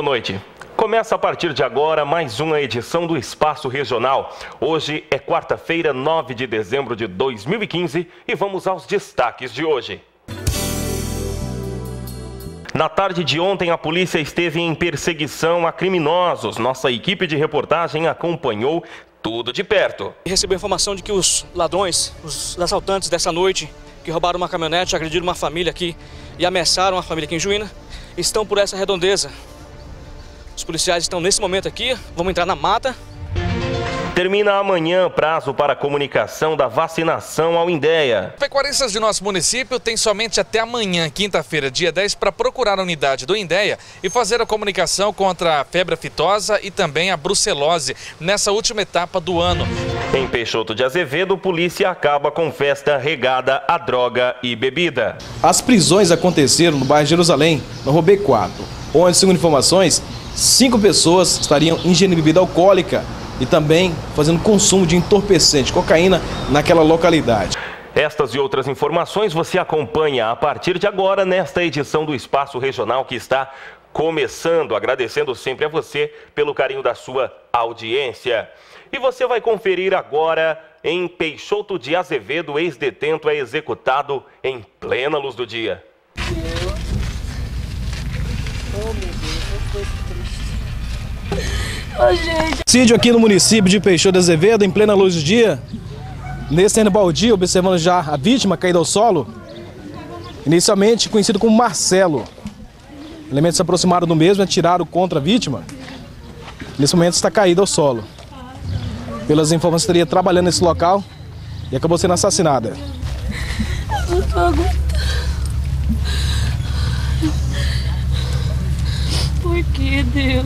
noite. Começa a partir de agora mais uma edição do Espaço Regional. Hoje é quarta-feira, 9 de dezembro de 2015 e vamos aos destaques de hoje. Na tarde de ontem, a polícia esteve em perseguição a criminosos. Nossa equipe de reportagem acompanhou tudo de perto. Recebeu informação de que os ladrões, os assaltantes dessa noite, que roubaram uma caminhonete, agrediram uma família aqui e ameaçaram a família aqui em Juína, estão por essa redondeza. Os policiais estão nesse momento aqui, vamos entrar na mata. Termina amanhã prazo para a comunicação da vacinação ao Indéia. Pecuaristas de nosso município têm somente até amanhã, quinta-feira, dia 10, para procurar a unidade do Indéia e fazer a comunicação contra a febre aftosa e também a brucelose nessa última etapa do ano. Em Peixoto de Azevedo, polícia acaba com festa regada a droga e bebida. As prisões aconteceram no bairro Jerusalém, no Robê 4, onde, segundo informações, 5 pessoas estariam ingerindo bebida alcoólica e também fazendo consumo de entorpecente, cocaína, naquela localidade. Estas e outras informações você acompanha a partir de agora nesta edição do Espaço Regional que está começando, agradecendo sempre a você pelo carinho da sua audiência. E você vai conferir agora em Peixoto de Azevedo, ex-detento é executado em plena luz do dia. Homicídio aqui no município de Peixoto de Azevedo, em plena luz do dia. Nesse terreno baldio, observando já a vítima caída ao solo, inicialmente conhecido como Marcelo. Elementos se aproximaram do mesmo e atiraram contra a vítima. Nesse momento está caído ao solo. Pelas informações, estaria trabalhando nesse local e acabou sendo assassinada. Eu não tô aguentando. Por que, Deus?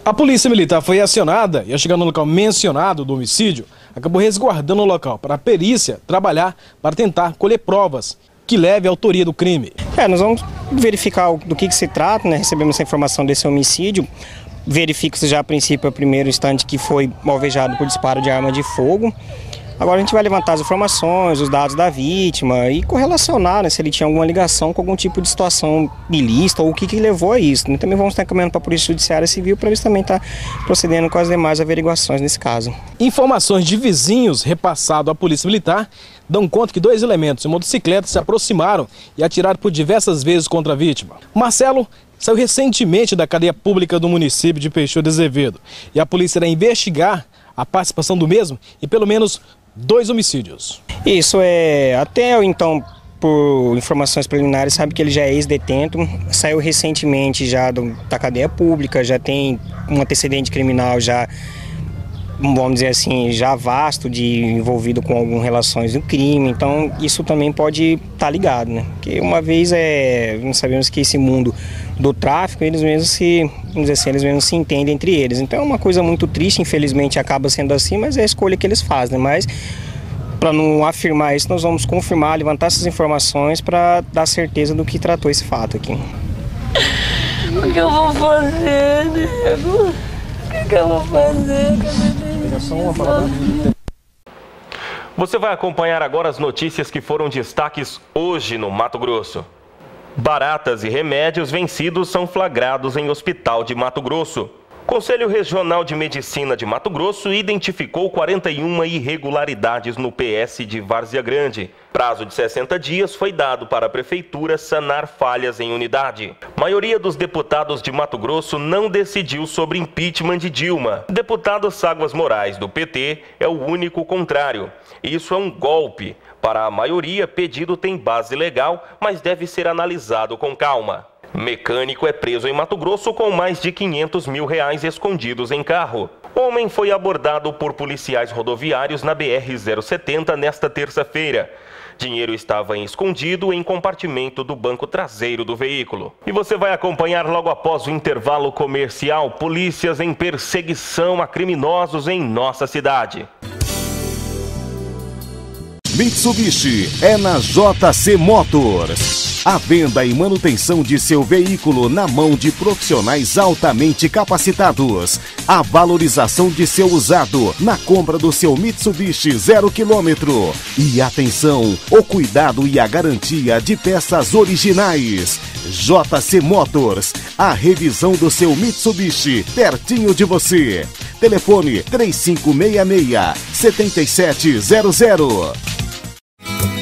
A polícia militar foi acionada e, ao chegar no local mencionado do homicídio, acabou resguardando o local para a perícia trabalhar para tentar colher provas que leve à autoria do crime. Nós vamos verificar do que se trata, né? Recebemos essa informação desse homicídio. Verifica-se já a princípio, a primeiro instante, que foi alvejado por disparo de arma de fogo. Agora a gente vai levantar as informações, os dados da vítima e correlacionar, né, se ele tinha alguma ligação com algum tipo de situação ilícita ou o que levou a isso. Né? Também vamos estar encaminhando para a Polícia Judiciária Civil para eles também estar procedendo com as demais averiguações nesse caso. Informações de vizinhos repassado à Polícia Militar dão conta que 2 elementos em motocicleta se aproximaram e atiraram por diversas vezes contra a vítima. Marcelo saiu recentemente da cadeia pública do município de Peixoto de Azevedo e a polícia irá investigar a participação do mesmo em pelo menos 2 homicídios. Isso até então, por informações preliminares, sabe que ele já é ex-detento, saiu recentemente já da cadeia pública, já tem um antecedente criminal já, vamos dizer assim, já vasto, envolvido com algumas relações do crime, então isso também pode estar ligado, né? Porque uma vez nós sabemos que esse mundo do tráfico, eles mesmos se entendem entre eles. Então é uma coisa muito triste, infelizmente acaba sendo assim, mas é a escolha que eles fazem, né? Mas para não afirmar isso, nós vamos confirmar, levantar essas informações para dar certeza do que tratou esse fato aqui. O que eu vou fazer, nego? O que eu vou fazer? Você vai acompanhar agora as notícias que foram destaques hoje no Mato Grosso. Baratas e remédios vencidos são flagrados em hospital de Mato Grosso. Conselho Regional de Medicina de Mato Grosso identificou 41 irregularidades no PS de Várzea Grande. Prazo de 60 dias foi dado para a Prefeitura sanar falhas em unidade. A maioria dos deputados de Mato Grosso não decidiu sobre impeachment de Dilma. Deputado Ságuas Moraes, do PT, é o único contrário. Isso é um golpe. Para a maioria, pedido tem base legal, mas deve ser analisado com calma. Mecânico é preso em Mato Grosso com mais de R$500 mil escondidos em carro. Homem foi abordado por policiais rodoviários na BR-070 nesta terça-feira. Dinheiro estava escondido em compartimento do banco traseiro do veículo. E você vai acompanhar logo após o intervalo comercial, polícias em perseguição a criminosos em nossa cidade. Mitsubishi é na JC Motors. A venda e manutenção de seu veículo na mão de profissionais altamente capacitados. A valorização de seu usado na compra do seu Mitsubishi 0 km. E atenção, o cuidado e a garantia de peças originais. JC Motors, a revisão do seu Mitsubishi pertinho de você. Telefone 3566-7700.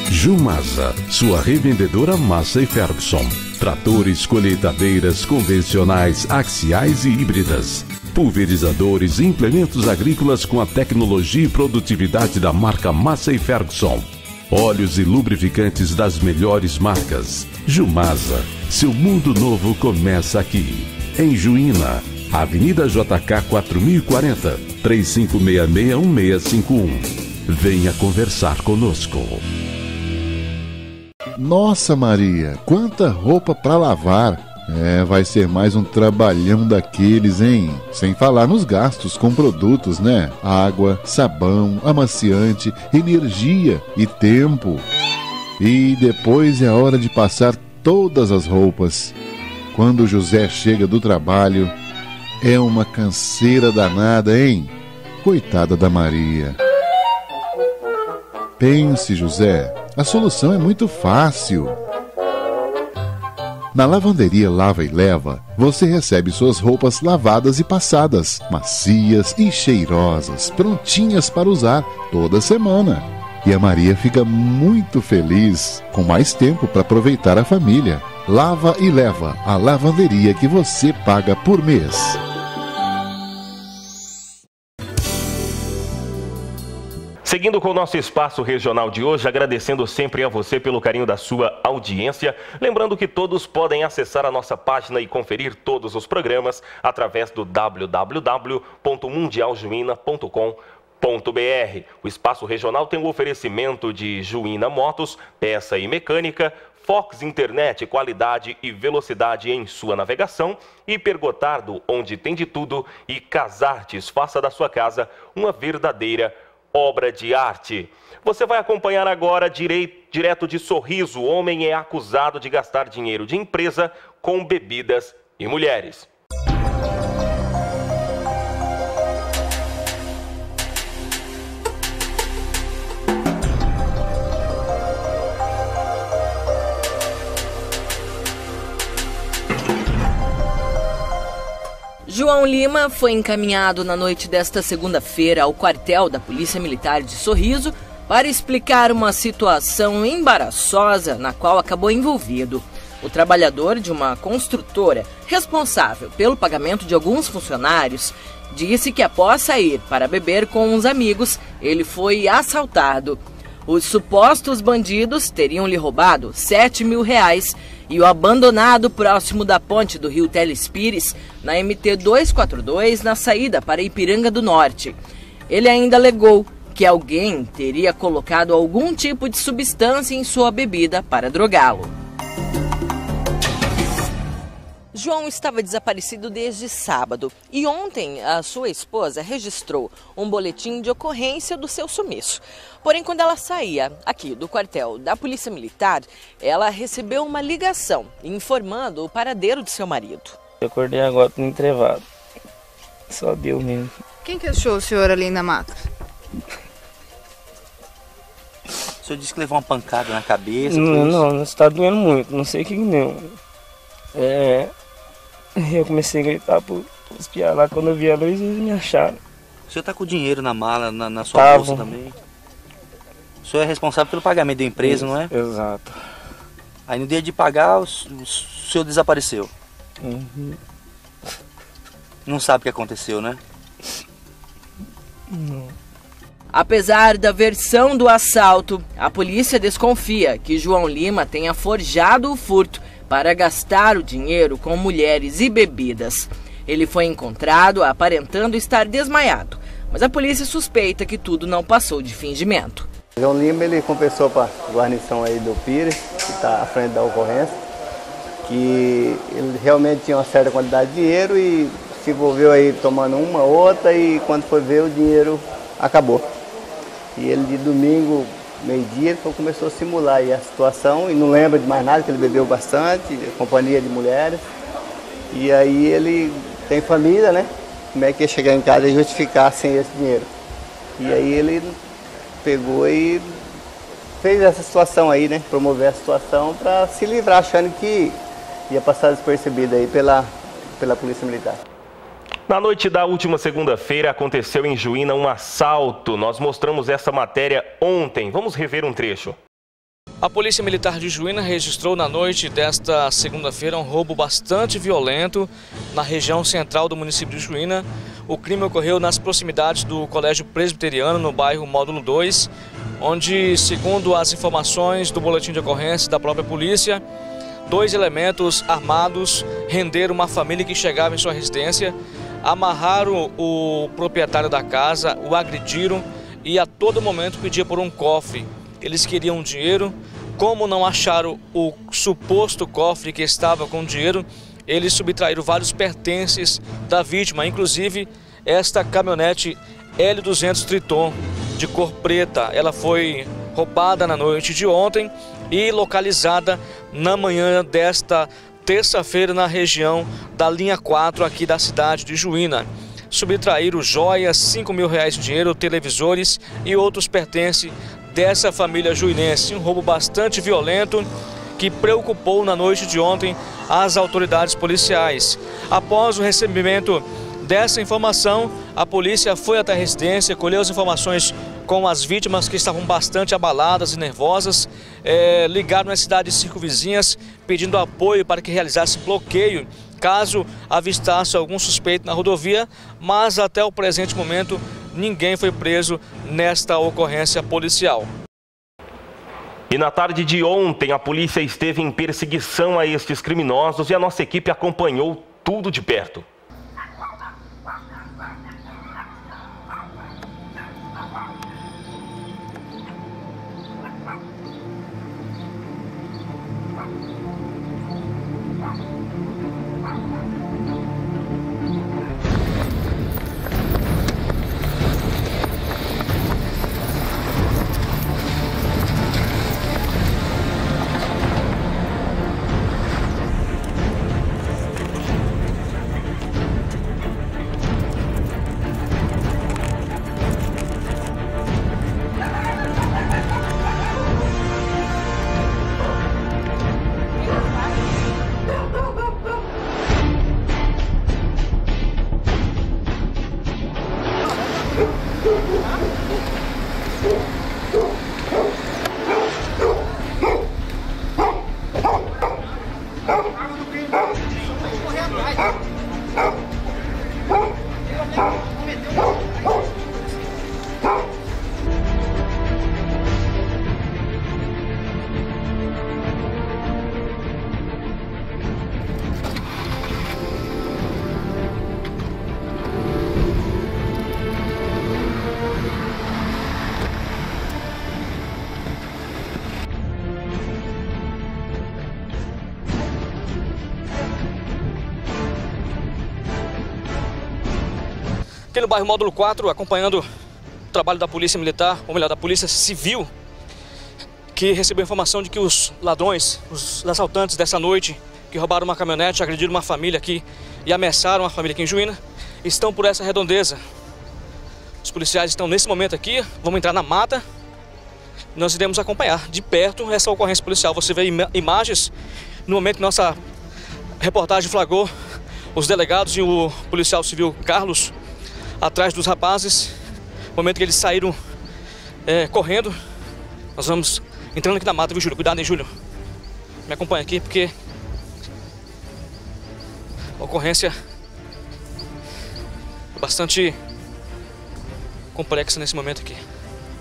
Jumasa, sua revendedora Massey Ferguson. Tratores, colheitadeiras convencionais, axiais e híbridas. Pulverizadores e implementos agrícolas com a tecnologia e produtividade da marca Massey Ferguson. Óleos e lubrificantes das melhores marcas. Jumasa, seu mundo novo começa aqui. Em Juína, Avenida JK 4040, 3566-1651. Venha conversar conosco. Nossa, Maria, quanta roupa pra lavar. Vai ser mais um trabalhão daqueles, hein? Sem falar nos gastos com produtos, né? Água, sabão, amaciante, energia e tempo. E depois é a hora de passar todas as roupas. Quando o José chega do trabalho, é uma canseira danada, hein? Coitada da Maria. Pense, José, a solução é muito fácil. Na lavanderia Lava e Leva, você recebe suas roupas lavadas e passadas, macias e cheirosas, prontinhas para usar toda semana. E a Maria fica muito feliz, com mais tempo para aproveitar a família. Lava e Leva, a lavanderia que você paga por mês. Seguindo com o nosso espaço regional de hoje, agradecendo sempre a você pelo carinho da sua audiência. Lembrando que todos podem acessar a nossa página e conferir todos os programas através do www.mundialjuina.com.br. O espaço regional tem o oferecimento de Juína Motos, peça e mecânica, Fox Internet, qualidade e velocidade em sua navegação, Hipergotardo, onde tem de tudo, e Casartes, faça da sua casa uma verdadeira obra de arte. Você vai acompanhar agora direto de Sorriso. Homem é acusado de gastar dinheiro de empresa com bebidas e mulheres. João Lima foi encaminhado na noite desta segunda-feira ao quartel da Polícia Militar de Sorriso para explicar uma situação embaraçosa na qual acabou envolvido. O trabalhador de uma construtora responsável pelo pagamento de alguns funcionários disse que após sair para beber com uns amigos, ele foi assaltado. Os supostos bandidos teriam lhe roubado R$7 mil e o abandonado próximo da ponte do rio Telespires, na MT 242, na saída para Ipiranga do Norte. Ele ainda alegou que alguém teria colocado algum tipo de substância em sua bebida para drogá-lo. João estava desaparecido desde sábado e ontem a sua esposa registrou um boletim de ocorrência do seu sumiço. Porém, quando ela saía aqui do quartel da Polícia Militar, ela recebeu uma ligação informando o paradeiro de seu marido. Eu acordei agora tudo entrevado. Só Deus mesmo. Quem que achou o senhor ali na mata? O senhor disse que levou uma pancada na cabeça? Não, está doendo muito, não sei o que deu. Eu comecei a gritar por espiar lá, quando eu vi a luz eles me acharam. O senhor está com dinheiro na mala, na sua bolsa também? O senhor é responsável pelo pagamento da empresa, não é? Exato. Aí no dia de pagar, o senhor desapareceu? Uhum. Não sabe o que aconteceu, né? Não. Apesar da versão do assalto, a polícia desconfia que João Lima tenha forjado o furto para gastar o dinheiro com mulheres e bebidas. Ele foi encontrado aparentando estar desmaiado, mas a polícia suspeita que tudo não passou de fingimento. João Lima, ele confessou para a guarnição aí do Pires, que está à frente da ocorrência, que ele realmente tinha uma certa quantidade de dinheiro e se envolveu aí tomando uma, outra, e quando foi ver o dinheiro acabou. E ele de domingo meio-dia, então começou a simular aí a situação e não lembra de mais nada, que ele bebeu bastante, companhia de mulheres. E aí ele tem família, né? Como é que ia chegar em casa e justificar sem esse dinheiro? E aí ele pegou e fez essa situação aí, né? Promover a situação para se livrar, achando que ia passar despercebido aí pela Polícia Militar. Na noite da última segunda-feira aconteceu em Juína um assalto. Nós mostramos essa matéria ontem. Vamos rever um trecho. A Polícia Militar de Juína registrou na noite desta segunda-feira um roubo bastante violento na região central do município de Juína. O crime ocorreu nas proximidades do Colégio Presbiteriano, no bairro Módulo 2, onde, segundo as informações do boletim de ocorrência da própria polícia, 2 elementos armados renderam uma família que chegava em sua residência, amarraram o proprietário da casa, o agrediram e a todo momento pediam por um cofre. Eles queriam dinheiro. Como não acharam o suposto cofre que estava com dinheiro, eles subtraíram vários pertences da vítima, inclusive esta caminhonete L200 Triton de cor preta. Ela foi roubada na noite de ontem e localizada na manhã desta terça-feira na região da linha 4 aqui da cidade de Juína. Subtraíram joias, R$5.000 em dinheiro, televisores e outros pertences dessa família juinense. Um roubo bastante violento que preocupou na noite de ontem as autoridades policiais. Após o recebimento dessa informação, a polícia foi até a residência, colheu as informações com as vítimas que estavam bastante abaladas e nervosas, ligaram nas cidades circunvizinhas pedindo apoio para que realizasse bloqueio caso avistasse algum suspeito na rodovia, mas até o presente momento ninguém foi preso nesta ocorrência policial. E na tarde de ontem a polícia esteve em perseguição a estes criminosos e a nossa equipe acompanhou tudo de perto. Aqui no bairro Módulo 4, acompanhando o trabalho da Polícia Militar, ou melhor, da Polícia Civil, que recebeu informação de que os ladrões, os assaltantes dessa noite, que roubaram uma caminhonete, agrediram uma família aqui e ameaçaram uma família aqui em Juína, estão por essa redondeza. Os policiais estão nesse momento aqui, vamos entrar na mata, nós iremos acompanhar de perto essa ocorrência policial. Você vê imagens no momento que nossa reportagem flagrou os delegados e o policial civil Carlos atrás dos rapazes, no momento que eles saíram correndo. Nós vamos entrando aqui na mata, viu, Júlio? Cuidado, hein, Júlio? Me acompanha aqui, porque a ocorrência é bastante complexa nesse momento aqui.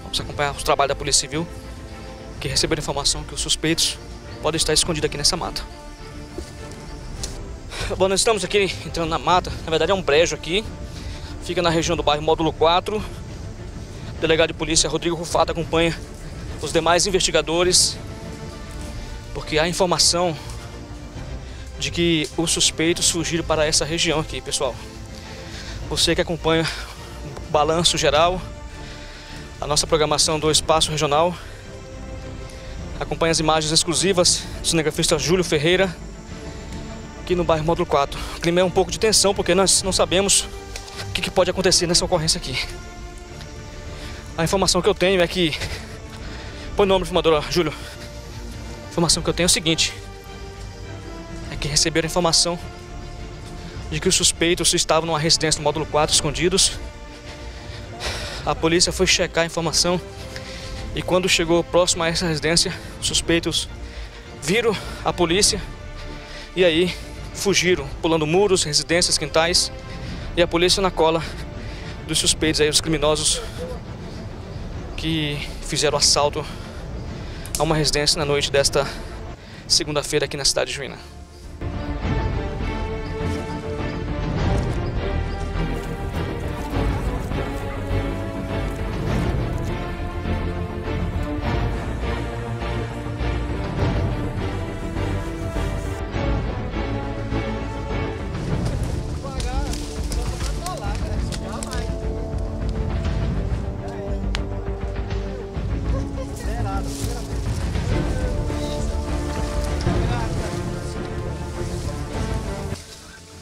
Vamos acompanhar os trabalhos da Polícia Civil, que receberam informação que os suspeitos podem estar escondidos aqui nessa mata. Bom, nós estamos aqui entrando na mata, na verdade é um brejo aqui. Fica na região do bairro Módulo 4. O delegado de polícia Rodrigo Rufato acompanha os demais investigadores, porque há informação de que os suspeitos fugiram para essa região aqui, pessoal. Você que acompanha o balanço geral, a nossa programação do Espaço Regional, Acompanhe as imagens exclusivas do cinegrafista Júlio Ferreira, aqui no bairro Módulo 4. O clima é um pouco de tensão, porque nós não sabemos o que pode acontecer nessa ocorrência aqui. A informação que eu tenho é que... Põe o nome, filmadora, Júlio. A informação que eu tenho é o seguinte: é que receberam a informação de que os suspeitos estavam numa residência no Módulo 4, escondidos. A polícia foi checar a informação e quando chegou próximo a essa residência, os suspeitos viram a polícia e aí fugiram, pulando muros, residências, quintais, e a polícia na cola dos suspeitos, aí, os criminosos que fizeram assalto a uma residência na noite desta segunda-feira aqui na cidade de Juína.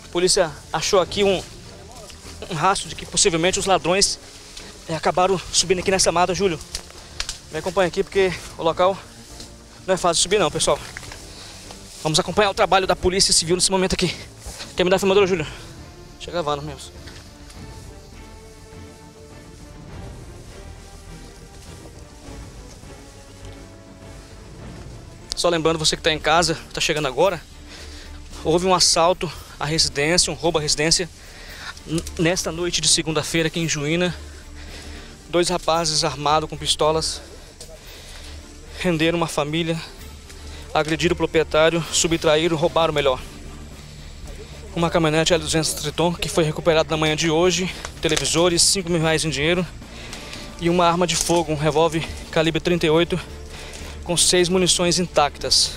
A polícia achou aqui um rastro de que possivelmente os ladrões acabaram subindo aqui nessa mata, Júlio. Me acompanha aqui porque o local não é fácil subir não, pessoal. Vamos acompanhar o trabalho da Polícia Civil nesse momento aqui. Quer me dar a filmadora, Júlio? Deixa gravando mesmo. Só lembrando, você que está em casa, está chegando agora, houve um assalto à residência, um roubo à residência, nesta noite de segunda-feira aqui em Juína. 2 rapazes armados com pistolas renderam uma família, agrediram o proprietário, subtraíram, roubaram melhor. Uma caminhonete L200 Triton que foi recuperada na manhã de hoje, televisores, R$5.000 em dinheiro e uma arma de fogo, um revólver calibre 38 com 6 munições intactas.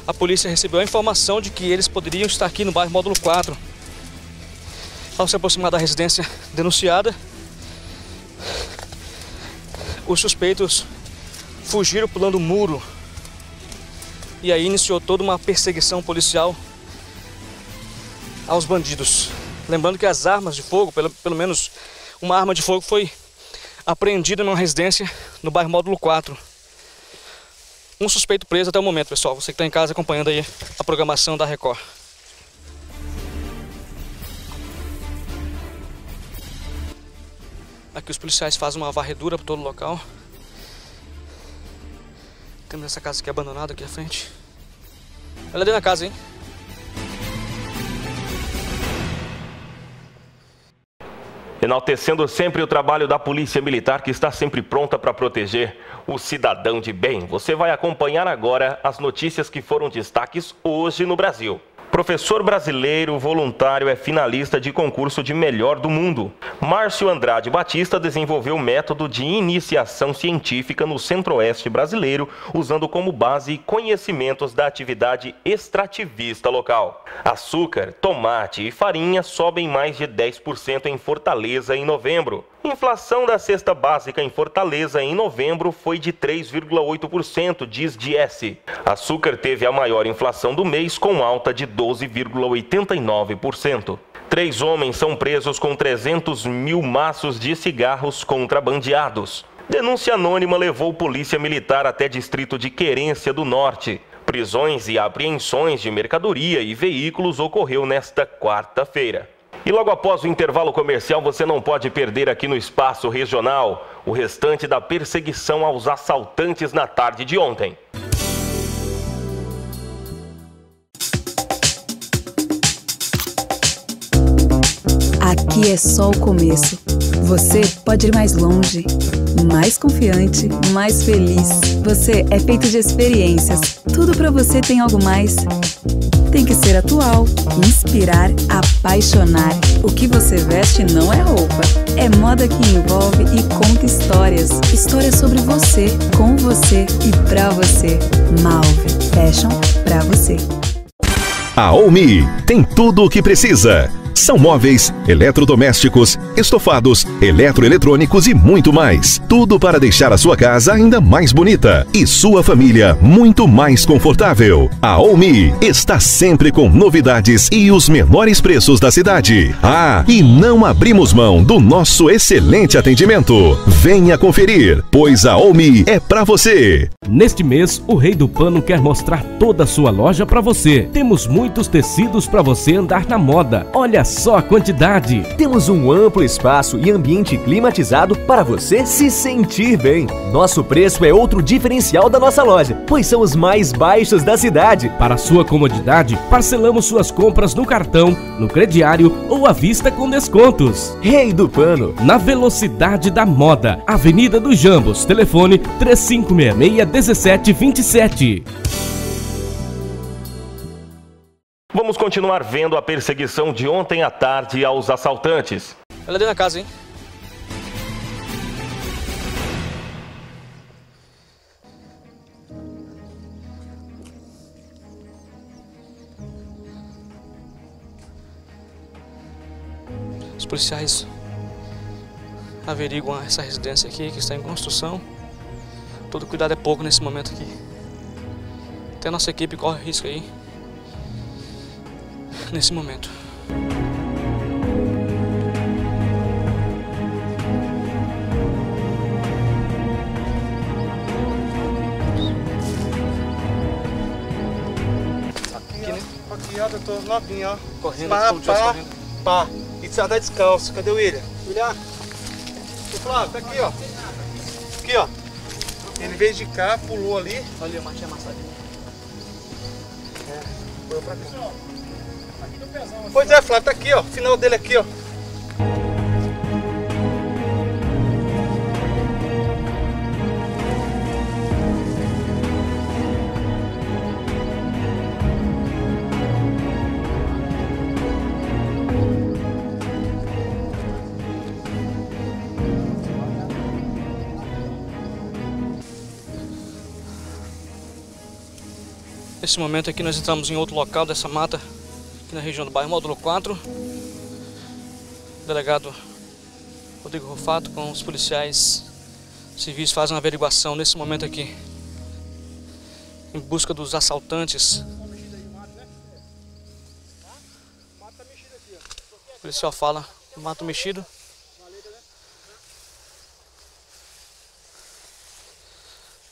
A polícia recebeu a informação de que eles poderiam estar aqui no bairro Módulo 4. Ao se aproximar da residência denunciada, os suspeitos fugiram pulando o muro. E aí iniciou toda uma perseguição policial aos bandidos. Lembrando que as armas de fogo, pelo menos uma arma de fogo, foi apreendida numa residência no bairro Módulo 4. Um suspeito preso até o momento, pessoal. Você que está em casa acompanhando aí a programação da Record. Aqui os policiais fazem uma varredura por todo o local. Temos essa casa aqui abandonada aqui à frente. Olha dentro da casa, hein? Enaltecendo sempre o trabalho da Polícia Militar, que está sempre pronta para proteger o cidadão de bem. Você vai acompanhar agora as notícias que foram destaques hoje no Brasil. Professor brasileiro voluntário é finalista de concurso de melhor do mundo. Márcio Andrade Batista desenvolveu método de iniciação científica no centro-oeste brasileiro, usando como base conhecimentos da atividade extrativista local. Açúcar, tomate e farinha sobem mais de 10% em Fortaleza em novembro. Inflação da cesta básica em Fortaleza em novembro foi de 3,8%, diz Diese. Açúcar teve a maior inflação do mês, com alta de 12,89%. 3 homens são presos com 300 mil maços de cigarros contrabandeados. Denúncia anônima levou polícia militar até distrito de Querência do Norte. Prisões e apreensões de mercadoria e veículos ocorreu nesta quarta-feira. E logo após o intervalo comercial, você não pode perder aqui no Espaço Regional o restante da perseguição aos assaltantes na tarde de ontem. Aqui é só o começo. Você pode ir mais longe, mais confiante, mais feliz. Você é feito de experiências. Tudo pra você tem algo mais. Tem que ser atual, inspirar, apaixonar. O que você veste não é roupa. É moda que envolve e conta histórias. Histórias sobre você, com você e pra você. Malve, fashion pra você. A Omi tem tudo o que precisa. São móveis, eletrodomésticos, estofados, eletroeletrônicos e muito mais. Tudo para deixar a sua casa ainda mais bonita e sua família muito mais confortável. A Omi está sempre com novidades e os menores preços da cidade. Ah, e não abrimos mão do nosso excelente atendimento. Venha conferir, pois a Omi é pra você. Neste mês, o Rei do Pano quer mostrar toda a sua loja pra você. Temos muitos tecidos pra você andar na moda. Olha só a quantidade. Temos um amplo espaço e ambiente climatizado para você se sentir bem. Nosso preço é outro diferencial da nossa loja, pois são os mais baixos da cidade. Para sua comodidade, parcelamos suas compras no cartão, no crediário ou à vista com descontos. Rei do Pano, na velocidade da moda, Avenida dos Jambos, telefone 3566-1727. Vamos continuar vendo a perseguição de ontem à tarde aos assaltantes. Ela é dentro da casa, hein? Os policiais averiguam essa residência aqui, que está em construção. Todo cuidado é pouco nesse momento aqui. Até a nossa equipe corre risco aí, nesse momento. Aqui, né? Aqui, ó, doutor, novinho, ó. Correndo, pá. E você tá descalço. Cadê o William? William? O Flávio, tá aqui, ó. Aqui, ó. Ele veio de cá, pulou ali. Olha a marchinha amassada. Foi pra cá. Pois é, Flávio, tá aqui, ó. Final dele aqui, ó. Nesse momento aqui nós entramos em outro local dessa mata, aqui na região do bairro Módulo 4. O delegado Rodrigo Rufato com os policiais civis fazem uma averiguação nesse momento aqui, em busca dos assaltantes. O policial fala, mato mexido.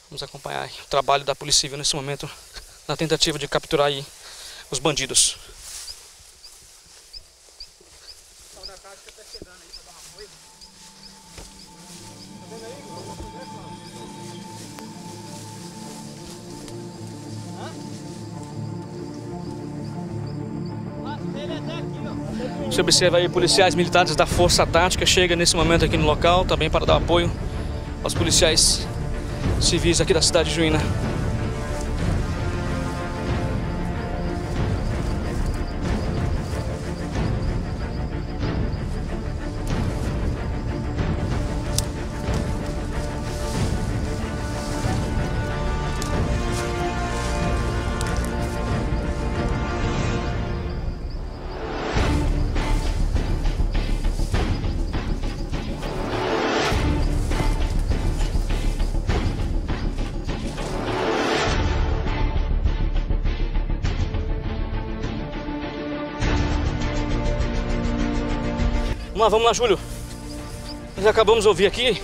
Vamos acompanhar o trabalho da Polícia Civil nesse momento, na tentativa de capturar aí os bandidos. Você observa aí policiais militares da Força Tática chegam nesse momento aqui no local, também para dar apoio aos policiais civis aqui da cidade de Juína. Vamos lá, Júlio. Nós acabamos de ouvir aqui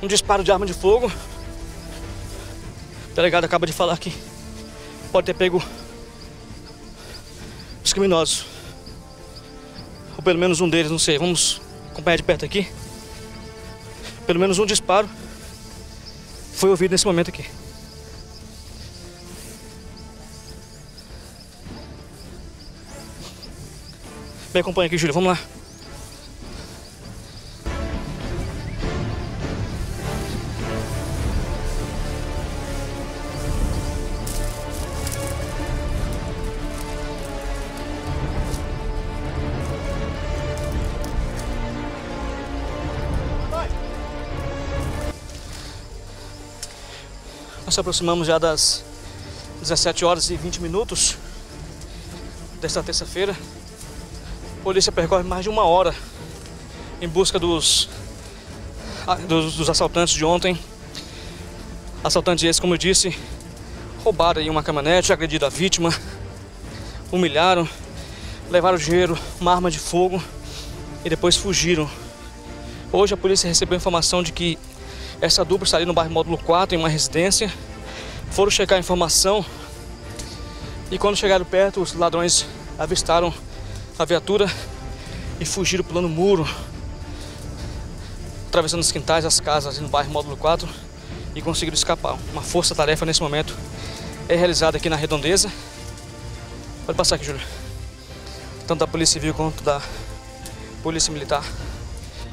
um disparo de arma de fogo. O delegado acaba de falar que pode ter pego os criminosos. Ou pelo menos um deles, não sei. Vamos acompanhar de perto aqui. Pelo menos um disparo foi ouvido nesse momento aqui. Me acompanha aqui, Júlio. Vamos lá. Nós nos aproximamos já das 17 horas e 20 minutos desta terça-feira. A polícia percorre mais de 1 hora em busca dos assaltantes de ontem. Assaltantes esses, como eu disse, roubaram aí uma caminhonete, agrediram a vítima, humilharam, levaram dinheiro, uma arma de fogo e depois fugiram. Hoje a polícia recebeu informação de que essa dupla está ali no bairro Módulo 4, em uma residência. Foram checar a informação e quando chegaram perto, os ladrões avistaram a viatura e fugiram pulando o muro, atravessando os quintais, as casas ali no bairro Módulo 4 e conseguiram escapar. Uma força-tarefa nesse momento é realizada aqui na Redondeza. Pode passar aqui, Júlio. Tanto da Polícia Civil quanto da Polícia Militar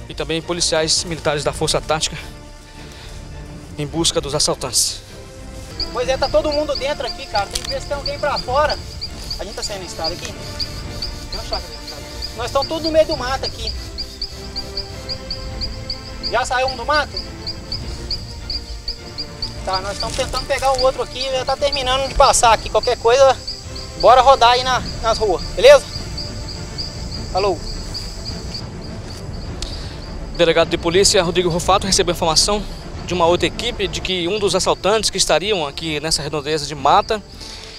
e também policiais militares da Força Tática em busca dos assaltantes. Pois é, tá todo mundo dentro aqui, cara. Tem que ver se tem alguém pra fora. A gente tá saindo na estrada aqui? Tem uma chácara aqui. Nós estamos todos no meio do mato aqui. Já saiu um do mato? Tá, nós estamos tentando pegar o outro aqui. Já tá terminando de passar aqui. Qualquer coisa, bora rodar aí nas ruas, beleza? Falou. O delegado de polícia, Rodrigo Rufato, recebeu informação de uma outra equipe de que um dos assaltantes que estariam aqui nessa redondeza de mata,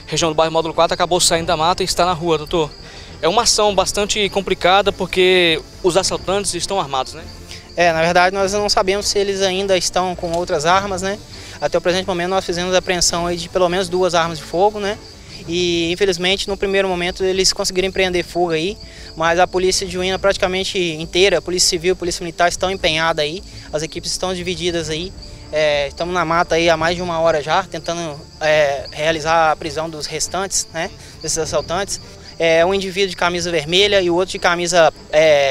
região do bairro Módulo 4, acabou saindo da mata e está na rua, doutor. É uma ação bastante complicada porque os assaltantes estão armados, né? Na verdade nós não sabemos se eles ainda estão com outras armas, né? Até o presente momento nós fizemos a apreensão aí de pelo menos 2 armas de fogo, né? E infelizmente no primeiro momento eles conseguiram empreender fuga aí, mas a polícia de Juína praticamente inteira, a polícia civil, a polícia militar estão empenhadas aí, as equipes estão divididas aí, estamos na mata aí há mais de 1 hora já, tentando realizar a prisão dos restantes, né, desses assaltantes. Um indivíduo de camisa vermelha e o outro de camisa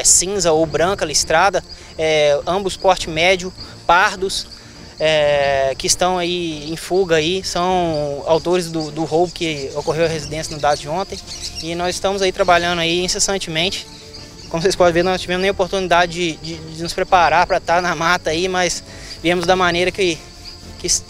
cinza ou branca listrada, ambos porte médio, pardos, que estão aí em fuga aí, são autores do roubo que ocorreu à residência no dado de ontem. E nós estamos aí trabalhando aí incessantemente. Como vocês podem ver, nós tivemos nem oportunidade de nos preparar para estar na mata aí, mas viemos da maneira que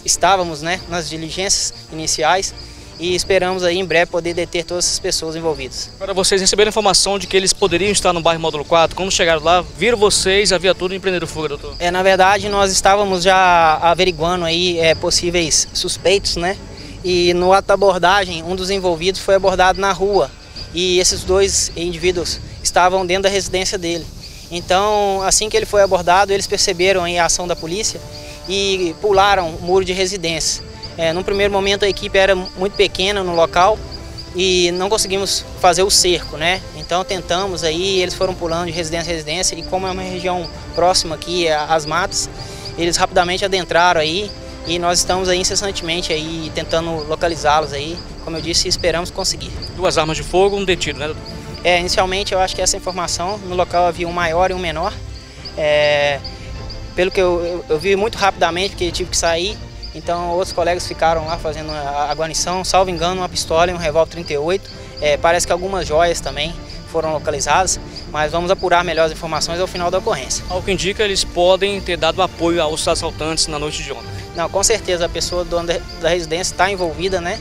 estávamos, né, nas diligências iniciais. E esperamos aí em breve poder deter todas essas pessoas envolvidas. Agora vocês receberam informação de que eles poderiam estar no bairro Módulo 4, quando chegaram lá, viram vocês, a viatura e empreenderam fuga, doutor? Na verdade nós estávamos já averiguando aí possíveis suspeitos, né? E no ato da abordagem, um dos envolvidos foi abordado na rua e esses 2 indivíduos estavam dentro da residência dele. Então assim que ele foi abordado, eles perceberam aí a ação da polícia e pularam o muro de residência. Num primeiro momento a equipe era muito pequena no local e não conseguimos fazer o cerco, né? Então tentamos aí, eles foram pulando de residência em residência e como é uma região próxima aqui às matas, eles rapidamente adentraram aí e nós estamos aí incessantemente aí tentando localizá-los aí, como eu disse, esperamos conseguir. 2 armas de fogo, um detido, né? Inicialmente eu acho que essa informação, no local havia um maior e um menor, pelo que eu vi muito rapidamente, porque tive que sair. Então outros colegas ficaram lá fazendo a guarnição, salvo engano, uma pistola e um revólver 38. Parece que algumas joias também foram localizadas, mas vamos apurar melhor as informações ao final da ocorrência. Ao que indica, eles podem ter dado apoio aos assaltantes na noite de ontem. Não, com certeza a pessoa dona da residência está envolvida, né?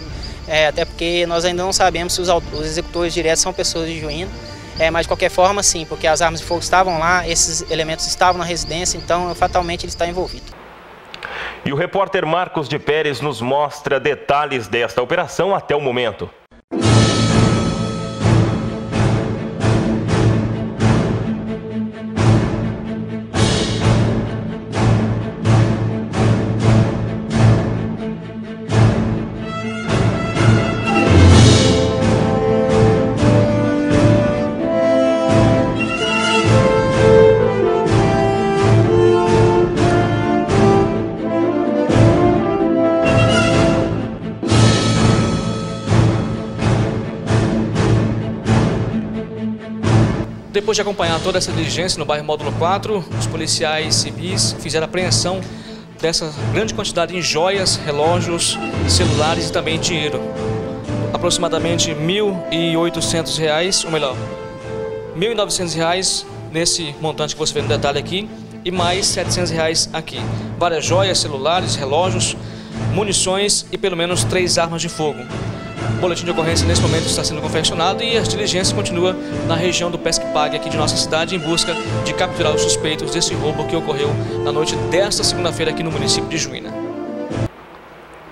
Até porque nós ainda não sabemos se os executores diretos são pessoas de Juína. Mas de qualquer forma sim, porque as armas de fogo estavam lá, esses elementos estavam na residência, então fatalmente ele está envolvido. E o repórter Marcos de Pérez nos mostra detalhes desta operação até o momento. Depois de acompanhar toda essa diligência no bairro Módulo 4, os policiais civis fizeram apreensão dessa grande quantidade de joias, relógios, celulares e também dinheiro. Aproximadamente R$ 1.800, ou melhor, R$ 1.900 nesse montante que você vê no detalhe aqui e mais R$ 700 aqui. Várias joias, celulares, relógios, munições e pelo menos 3 armas de fogo. O boletim de ocorrência nesse momento está sendo confeccionado e as diligências continuam na região do Pesque Pague aqui de nossa cidade em busca de capturar os suspeitos desse roubo que ocorreu na noite desta segunda-feira aqui no município de Juína.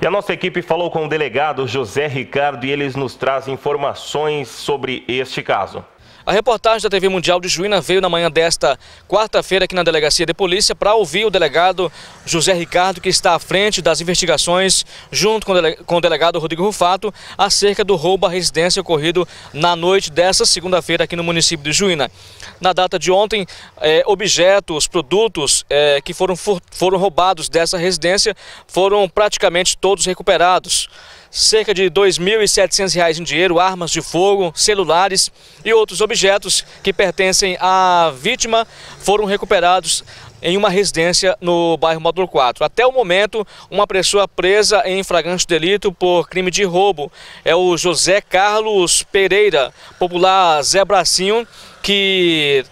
E a nossa equipe falou com o delegado José Ricardo e eles nos trazem informações sobre este caso. A reportagem da TV Mundial de Juína veio na manhã desta quarta-feira aqui na Delegacia de Polícia para ouvir o delegado José Ricardo, que está à frente das investigações, junto com o delegado Rodrigo Rufato, acerca do roubo à residência ocorrido na noite desta segunda-feira aqui no município de Juína. Na data de ontem, objetos, produtos que foram roubados dessa residência foram praticamente todos recuperados. Cerca de R$ 2.700 em dinheiro, armas de fogo, celulares e outros objetos que pertencem à vítima foram recuperados em uma residência no bairro Módulo 4. Até o momento, uma pessoa presa em flagrante delito por crime de roubo é o José Carlos Pereira, popular Zé Bracinho, que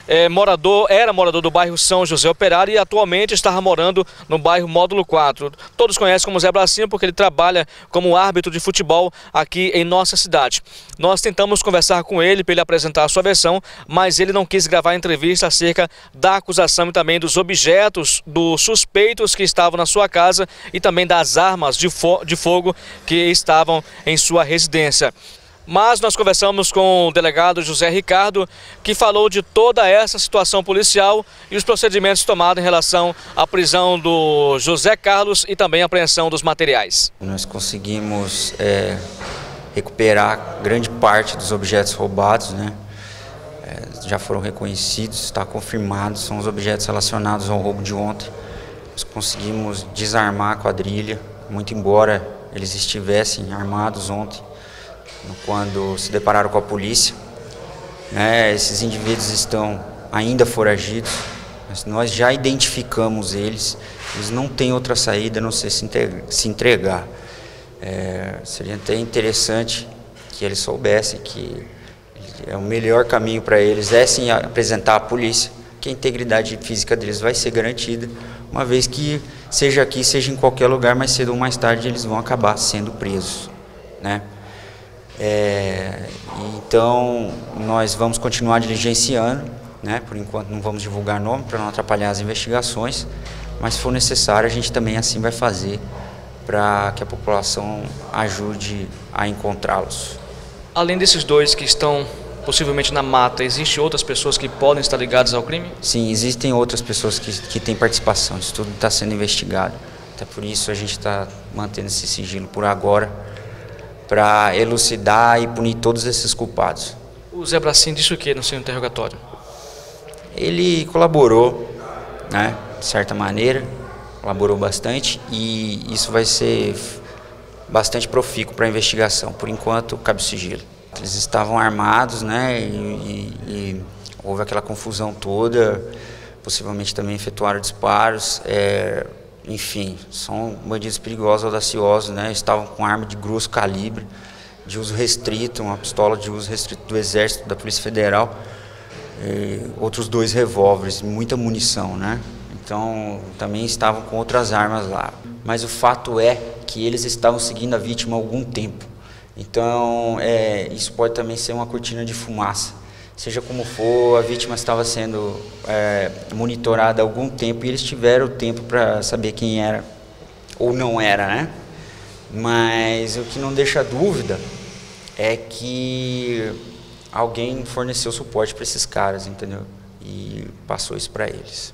era morador do bairro São José Operário e atualmente estava morando no bairro Módulo 4. Todos conhecem como Zé Bracinho porque ele trabalha como árbitro de futebol aqui em nossa cidade. Nós tentamos conversar com ele para ele apresentar a sua versão, mas ele não quis gravar a entrevista acerca da acusação e também dos objetos dos suspeitos que estavam na sua casa e também das armas de fogo que estavam em sua residência. Mas nós conversamos com o delegado José Ricardo, que falou de toda essa situação policial e os procedimentos tomados em relação à prisão do José Carlos e também a apreensão dos materiais. Nós conseguimos recuperar grande parte dos objetos roubados, né? Já foram reconhecidos, está confirmado, são os objetos relacionados ao roubo de ontem. Nós conseguimos desarmar a quadrilha, muito embora eles estivessem armados ontem, quando se depararam com a polícia. Esses indivíduos estão ainda foragidos, mas nós já identificamos eles não têm outra saída a não ser se entregar. Seria até interessante que eles soubessem que o melhor caminho para eles é sim apresentar à polícia, que a integridade física deles vai ser garantida, uma vez que seja aqui, seja em qualquer lugar, mais cedo ou mais tarde eles vão acabar sendo presos, né? Então nós vamos continuar diligenciando, né? Por enquanto não vamos divulgar nome para não atrapalhar as investigações, mas se for necessário a gente também assim vai fazer para que a população ajude a encontrá-los. Além desses dois que estão possivelmente na mata, existem outras pessoas que podem estar ligadas ao crime? Sim, existem outras pessoas que têm participação, isso tudo está sendo investigado, até por isso a gente está mantendo esse sigilo por agora, para elucidar e punir todos esses culpados. O Zé Bracinho disse o que no seu interrogatório? Ele colaborou, né, de certa maneira, colaborou bastante e isso vai ser bastante profícuo para a investigação. Por enquanto, cabe o sigilo. Eles estavam armados, né, e houve aquela confusão toda, possivelmente também efetuaram disparos. Enfim, são bandidos perigosos, audaciosos, né? Estavam com arma de grosso calibre, de uso restrito, uma pistola de uso restrito do Exército, da Polícia Federal, outros 2 revólveres, muita munição, né? Então, também estavam com outras armas lá. Mas o fato é que eles estavam seguindo a vítima há algum tempo. Então, isso pode também ser uma cortina de fumaça. Seja como for, a vítima estava sendo monitorada há algum tempo e eles tiveram tempo para saber quem era ou não era, né? Mas o que não deixa dúvida é que alguém forneceu suporte para esses caras, entendeu? E passou isso para eles.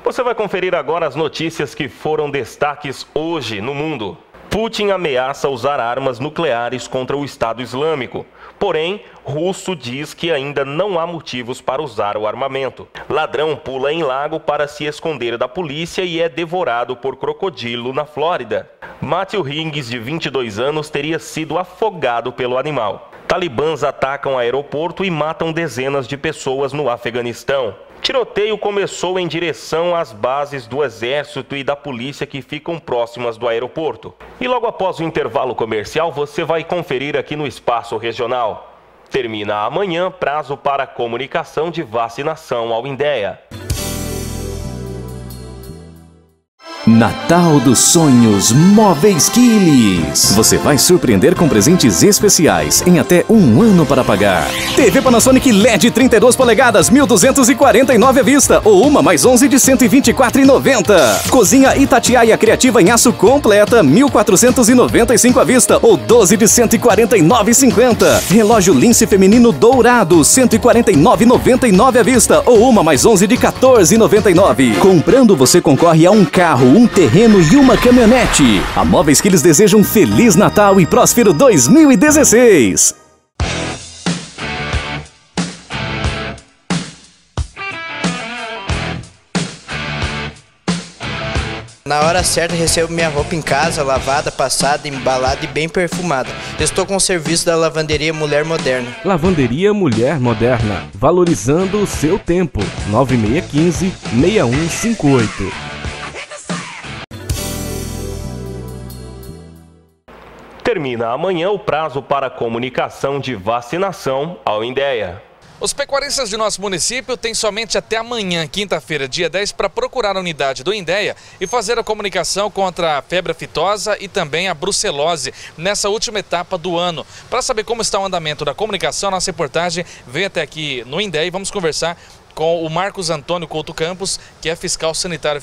Você vai conferir agora as notícias que foram destaques hoje no mundo. Putin ameaça usar armas nucleares contra o Estado Islâmico. Porém, russo diz que ainda não há motivos para usar o armamento. Ladrão pula em lago para se esconder da polícia e é devorado por crocodilo na Flórida. Matthew Rings, de 22 anos, teria sido afogado pelo animal. Talibãs atacam aeroporto e matam dezenas de pessoas no Afeganistão. Tiroteio começou em direção às bases do Exército e da polícia que ficam próximas do aeroporto. E logo após o intervalo comercial, você vai conferir aqui no Espaço Regional. Termina amanhã prazo para comunicação de vacinação ao INDEA. Natal dos Sonhos Móveis Quilis. Você vai surpreender com presentes especiais em até 1 ano para pagar. TV Panasonic LED 32 polegadas, 1.249 à vista, ou uma mais 11 de 124,90. Cozinha Itatiaia Criativa em aço completa, 1.495 à vista, ou 12 de 149,50. Relógio Lince feminino dourado, 149,99 à vista, ou uma mais 11 de 14,99. Comprando você concorre a um carro, um terreno e uma caminhonete. A Móveis Quilis deseja um Feliz Natal e próspero 2016. Na hora certa recebo minha roupa em casa, lavada, passada, embalada e bem perfumada. Estou com o serviço da Lavanderia Mulher Moderna. Lavanderia Mulher Moderna, valorizando o seu tempo. 9615-6158. Termina amanhã o prazo para comunicação de vacinação ao INDEA. Os pecuaristas de nosso município têm somente até amanhã, quinta-feira, dia 10, para procurar a unidade do INDEA e fazer a comunicação contra a febre aftosa e também a brucelose nessa última etapa do ano. Para saber como está o andamento da comunicação, nossa reportagem veio até aqui no INDEA e vamos conversar com o Marcos Antônio Couto Campos, que é fiscal sanitário.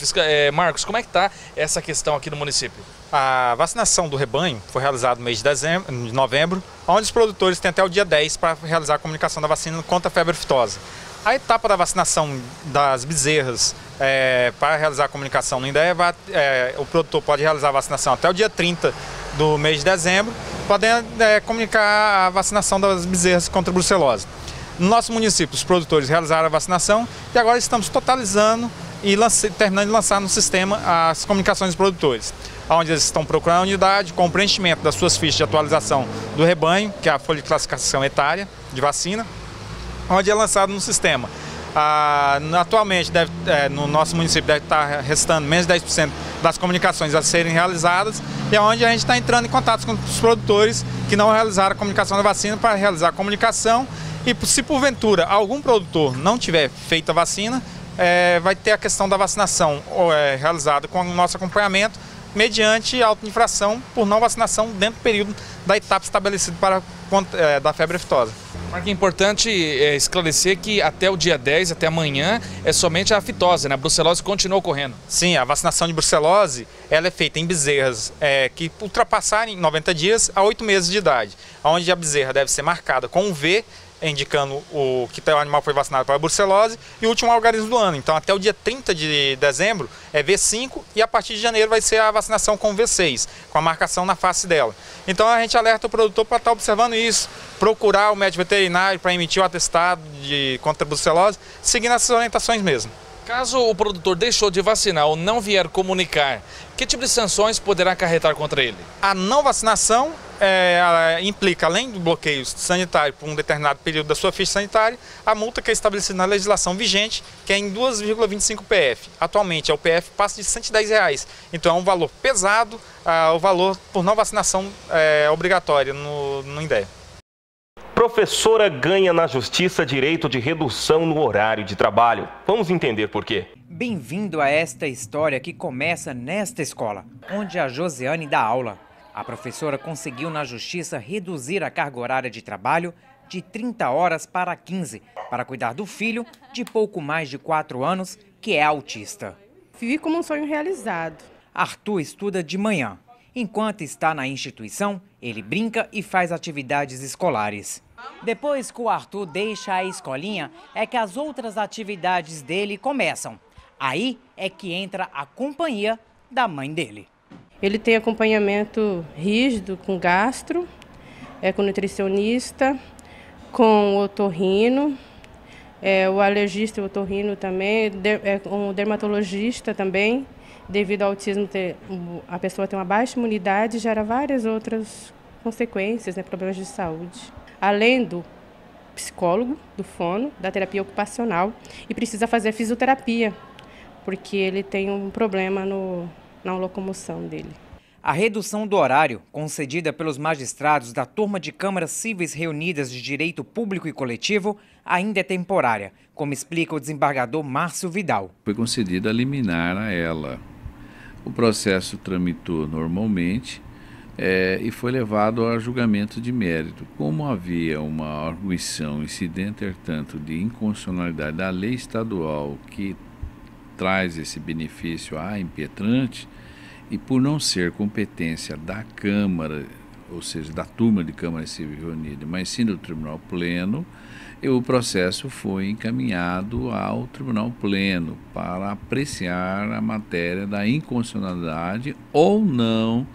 Marcos, como é que está essa questão aqui no município? A vacinação do rebanho foi realizada no mês de novembro, onde os produtores têm até o dia 10 para realizar a comunicação da vacina contra a febre aftosa. A etapa da vacinação das bezerras para realizar a comunicação no INDEA, o produtor pode realizar a vacinação até o dia 30 do mês de dezembro, podendo comunicar a vacinação das bezerras contra a brucelose. No nosso município, os produtores realizaram a vacinação e agora estamos totalizando e terminando de lançar no sistema as comunicações dos produtores, onde eles estão procurando a unidade com o preenchimento das suas fichas de atualização do rebanho, que é a folha de classificação etária de vacina, onde é lançado no sistema. Atualmente, no nosso município, deve estar restando menos de 10% das comunicações a serem realizadas, e é onde a gente está entrando em contato com os produtores que não realizaram a comunicação da vacina para realizar a comunicação. E se porventura algum produtor não tiver feito a vacina, vai ter a questão da vacinação realizada com o nosso acompanhamento, mediante auto-infração por não vacinação dentro do período da etapa estabelecida da febre aftosa. Marco, é importante esclarecer que até o dia 10, até amanhã, é somente a afitose, né? A brucelose continua ocorrendo. Sim, a vacinação de brucelose ela é feita em bezerras que ultrapassarem 90 dias a 8 meses de idade, onde a bezerra deve ser marcada com um V, indicando que o animal foi vacinado para a brucelose, e o último algarismo do ano. Então, até o dia 30 de dezembro é V5 e a partir de janeiro vai ser a vacinação com V6, com a marcação na face dela. Então, a gente alerta o produtor para estar observando isso, procurar o médico veterinário para emitir o atestado contra a brucelose, seguindo essas orientações mesmo. Caso o produtor deixou de vacinar ou não vier comunicar, que tipo de sanções poderá acarretar contra ele? A não vacinação implica, além do bloqueio sanitário por um determinado período da sua ficha sanitária, a multa que é estabelecida na legislação vigente, que é em 2,25 PF. Atualmente, o PF passa de R$ 110. Então, é um valor pesado, o valor por não vacinação obrigatória no INDEA. Professora ganha na justiça direito de redução no horário de trabalho. Vamos entender por quê. Bem-vindo a esta história que começa nesta escola, onde a Josiane dá aula. A professora conseguiu na justiça reduzir a carga horária de trabalho de 30 horas para 15, para cuidar do filho de pouco mais de 4 anos, que é autista. Vivi como um sonho realizado. Arthur estuda de manhã. Enquanto está na instituição, ele brinca e faz atividades escolares. Depois que o Arthur deixa a escolinha, é que as outras atividades dele começam. Aí é que entra a companhia da mãe dele. Ele tem acompanhamento rígido com gastro, com nutricionista, com otorrino, o alergista e o otorrino também, um dermatologista também. Devido ao autismo, a pessoa tem uma baixa imunidade e gera várias outras consequências, problemas de saúde. Além do psicólogo, do fono, da terapia ocupacional, e precisa fazer fisioterapia, porque ele tem um problema na locomoção dele. A redução do horário, concedida pelos magistrados da Turma de Câmaras Cíveis Reunidas de Direito Público e Coletivo, ainda é temporária, como explica o desembargador Márcio Vidal. Foi concedida a liminar a ela. O processo tramitou normalmente e foi levado a julgamento de mérito. Como havia uma arguição incidente, entretanto, de inconstitucionalidade da lei estadual que traz esse benefício à impetrante, e por não ser competência da Câmara, ou seja, da turma de Câmara Civil reunida, mas sim do Tribunal Pleno, o processo foi encaminhado ao Tribunal Pleno para apreciar a matéria da inconstitucionalidade ou não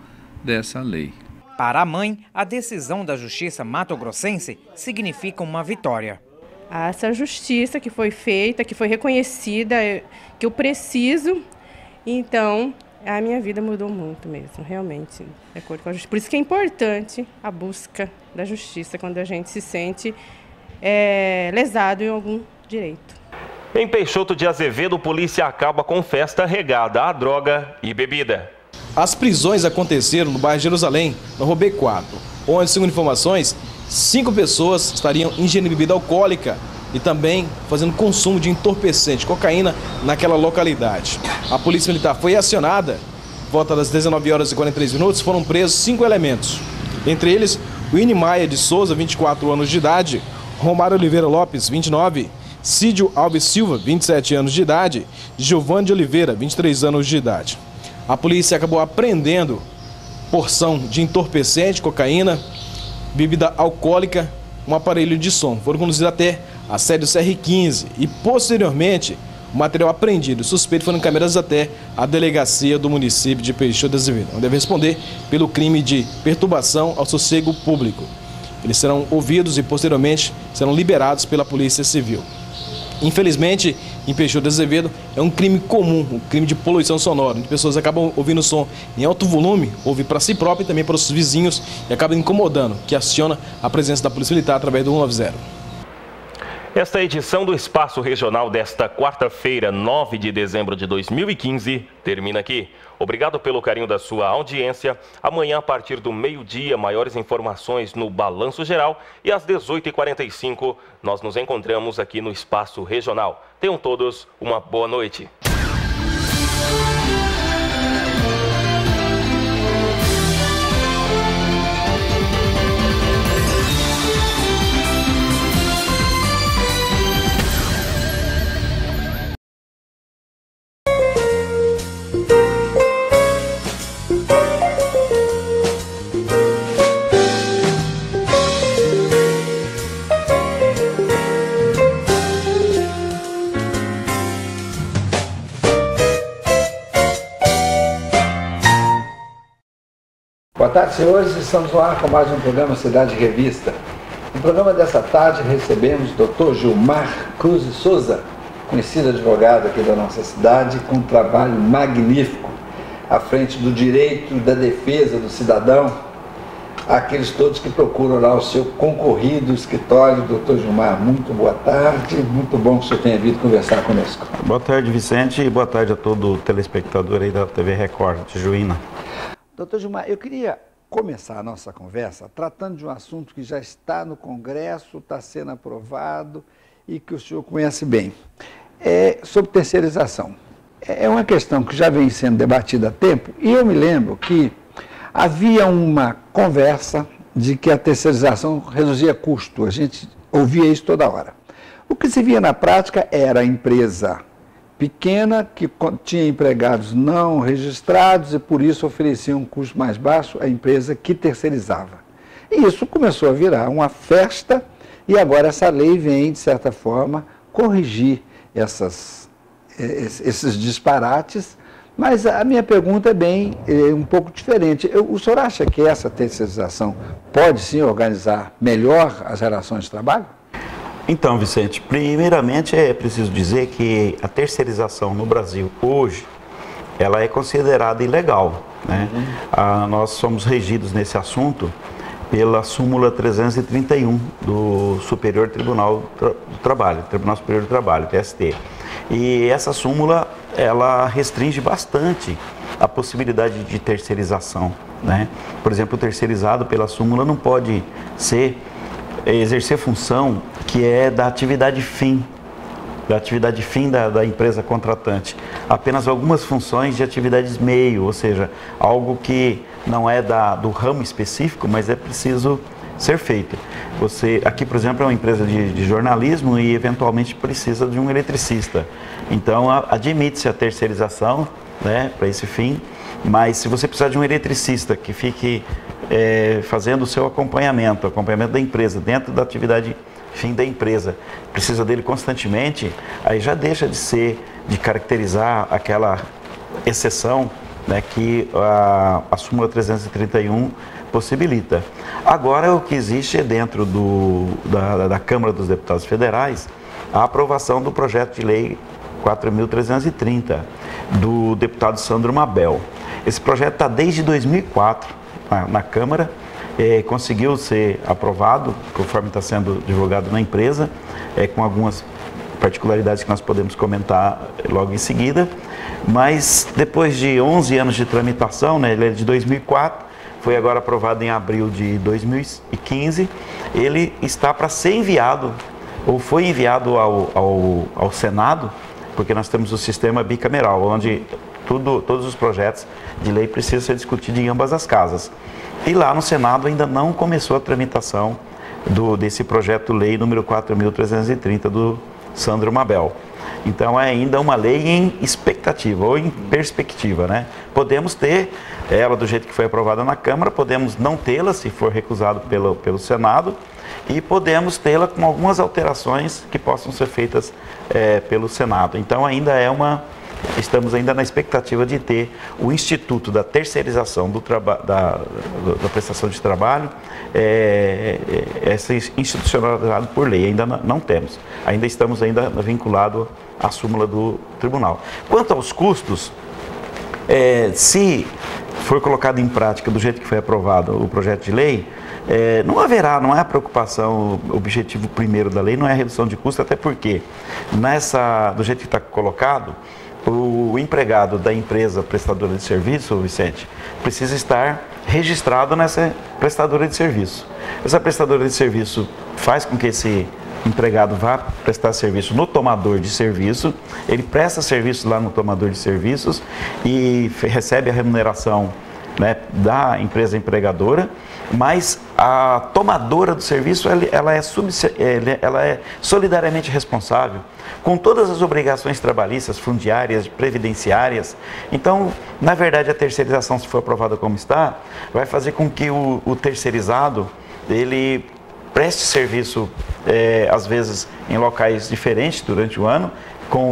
dessa lei. Para a mãe, a decisão da Justiça mato-grossense significa uma vitória. Essa justiça que foi feita, que foi reconhecida, que eu preciso, então a minha vida mudou muito mesmo, realmente, de acordo com a justiça. Por isso que é importante a busca da justiça quando a gente se sente lesado em algum direito. Em Peixoto de Azevedo, polícia acaba com festa regada a droga e bebida. As prisões aconteceram no bairro Jerusalém, no Robê 4, onde, segundo informações, 5 pessoas estariam ingerindo bebida alcoólica e também fazendo consumo de entorpecente, cocaína, naquela localidade. A polícia militar foi acionada, volta das 19h43, foram presos 5 elementos. Entre eles, Winnie Maia de Souza, 24 anos de idade, Romário Oliveira Lopes, 29, Cídio Alves Silva, 27 anos de idade, Giovanni de Oliveira, 23 anos de idade. A polícia acabou apreendendo porção de entorpecente, cocaína, bebida alcoólica, um aparelho de som. Foram conduzidos até a sede do CR-15 e, posteriormente, o material apreendido e suspeito foram encaminhados até a delegacia do município de Peixoto de Azevedo, onde deve responder pelo crime de perturbação ao sossego público. Eles serão ouvidos e, posteriormente, serão liberados pela Polícia Civil. Infelizmente, em Peixoto de Azevedo, é um crime comum, um crime de poluição sonora, onde pessoas acabam ouvindo o som em alto volume, ouvem para si próprio e também para os vizinhos, e acabam incomodando, que aciona a presença da Polícia Militar através do 190. Esta edição do Espaço Regional desta quarta-feira, 9 de dezembro de 2015, termina aqui. Obrigado pelo carinho da sua audiência. Amanhã, a partir do meio-dia, maiores informações no Balanço Geral e às 18h45, nós nos encontramos aqui no Espaço Regional. Tenham todos uma boa noite. Boa tarde, senhores. Estamos no ar com mais um programa Cidade Revista. No programa dessa tarde recebemos o Dr. Gilmar Cruz de Souza, conhecido advogado aqui da nossa cidade, com um trabalho magnífico à frente do direito e da defesa do cidadão, aqueles todos que procuram lá o seu concorrido escritório. Dr. Gilmar, muito boa tarde, muito bom que o senhor tenha vindo conversar conosco. Boa tarde, Vicente, e boa tarde a todo telespectador aí da TV Record de Juína. Doutor Gilmar, eu queria começar a nossa conversa tratando de um assunto que já está no Congresso, está sendo aprovado e que o senhor conhece bem. É sobre terceirização. É uma questão que já vem sendo debatida há tempo e eu me lembro que havia uma conversa de que a terceirização reduzia custo. A gente ouvia isso toda hora. O que se via na prática era a empresa pequena, que tinha empregados não registrados e por isso oferecia um custo mais baixo à empresa que terceirizava. E isso começou a virar uma festa e agora essa lei vem, de certa forma, corrigir esses disparates, mas a minha pergunta é um pouco diferente. O senhor acha que essa terceirização pode sim organizar melhor as relações de trabalho? Então, Vicente, primeiramente é preciso dizer que a terceirização no Brasil hoje, ela é considerada ilegal, né? Nós somos regidos nesse assunto pela súmula 331 do Superior Tribunal do Trabalho, Tribunal Superior do Trabalho, TST. E essa súmula, ela restringe bastante a possibilidade de terceirização, né? Por exemplo, o terceirizado pela súmula não pode exercer função que é da atividade fim da empresa contratante. apenas algumas funções de atividades meio, ou seja, algo que não é do ramo específico, mas é preciso ser feito. Você, aqui, por exemplo, é uma empresa de jornalismo e eventualmente precisa de um eletricista. Então, admite-se a terceirização, né, para esse fim, mas se você precisar de um eletricista que fique fazendo o seu acompanhamento da empresa, dentro da atividade fim da empresa, precisa dele constantemente, aí já deixa de caracterizar aquela exceção, né, que a súmula 331 possibilita. Agora, o que existe é dentro da Câmara dos Deputados Federais a aprovação do projeto de lei 4.330 do deputado Sandro Mabel. Esse projeto está desde 2004 na Câmara, conseguiu ser aprovado, conforme está sendo divulgado na empresa, com algumas particularidades que nós podemos comentar logo em seguida, mas depois de 11 anos de tramitação, né, ele é de 2004, foi agora aprovado em abril de 2015, ele está para ser enviado, ou foi enviado ao Senado, porque nós temos o sistema bicameral, onde todos os projetos de lei precisam ser discutidos em ambas as casas. E lá no Senado ainda não começou a tramitação desse projeto de lei número 4.330 do Sandro Mabel. Então é ainda uma lei em expectativa ou em perspectiva, né? Podemos ter ela do jeito que foi aprovada na Câmara, podemos não tê-la se for recusado pelo Senado e podemos tê-la com algumas alterações que possam ser feitas pelo Senado. Então estamos ainda na expectativa de ter o Instituto da Terceirização da prestação de trabalho, essa institucionalizado por lei, ainda não temos. Ainda estamos vinculados à súmula do Tribunal. Quanto aos custos, se for colocado em prática do jeito que foi aprovado o projeto de lei, não é a preocupação, o objetivo primeiro da lei não é a redução de custo, até porque do jeito que está colocado, o empregado da empresa prestadora de serviço, Vicente, precisa estar registrado nessa prestadora de serviço. Essa prestadora de serviço faz com que esse empregado vá prestar serviço no tomador de serviço, ele presta serviço lá no tomador de serviços e recebe a remuneração, né, da empresa empregadora, mas a tomadora do serviço ela é solidariamente responsável com todas as obrigações trabalhistas, fundiárias, previdenciárias. Então, na verdade, a terceirização, se for aprovada como está, vai fazer com que o terceirizado ele preste serviço, às vezes, em locais diferentes durante o ano,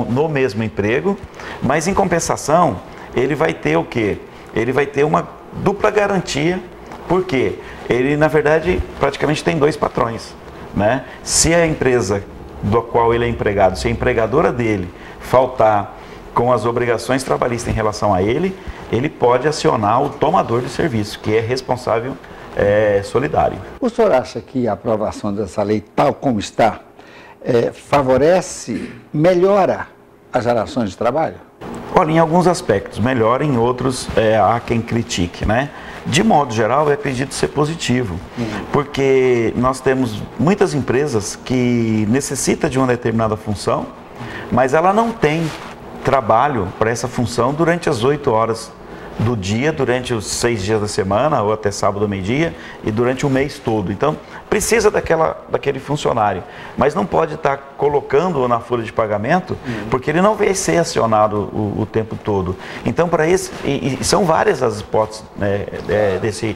no mesmo emprego, mas, em compensação, ele vai ter o quê? Ele vai ter uma dupla garantia, porque ele, na verdade, praticamente tem dois patrões, né? Se a empresa do qual ele é empregado, se a empregadora dele faltar com as obrigações trabalhistas em relação a ele, ele pode acionar o tomador de serviço, que é responsável solidário. O senhor acha que a aprovação dessa lei, tal como está, melhora as gerações de trabalho? Olha, em alguns aspectos melhora, em outros há quem critique, né? De modo geral, eu acredito ser positivo, porque nós temos muitas empresas que necessitam de uma determinada função, mas ela não tem trabalho para essa função durante as 8 horas do dia, durante os 6 dias da semana, ou até sábado ao meio-dia, e durante o mês todo. Então, precisa daquele funcionário, mas não pode estar colocando-o na folha de pagamento, porque ele não vai ser acionado o tempo todo. Então, para isso, e são várias as hipóteses, né,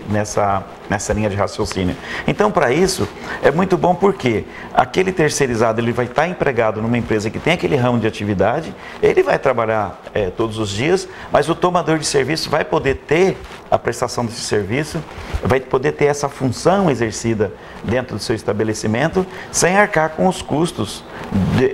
nessa linha de raciocínio. Então, para isso, é muito bom porque aquele terceirizado ele vai estar empregado numa empresa que tem aquele ramo de atividade, ele vai trabalhar todos os dias, mas o tomador de serviço vai poder ter a prestação desse serviço, vai poder ter essa função exercida dentro do seu estabelecimento, sem arcar com os custos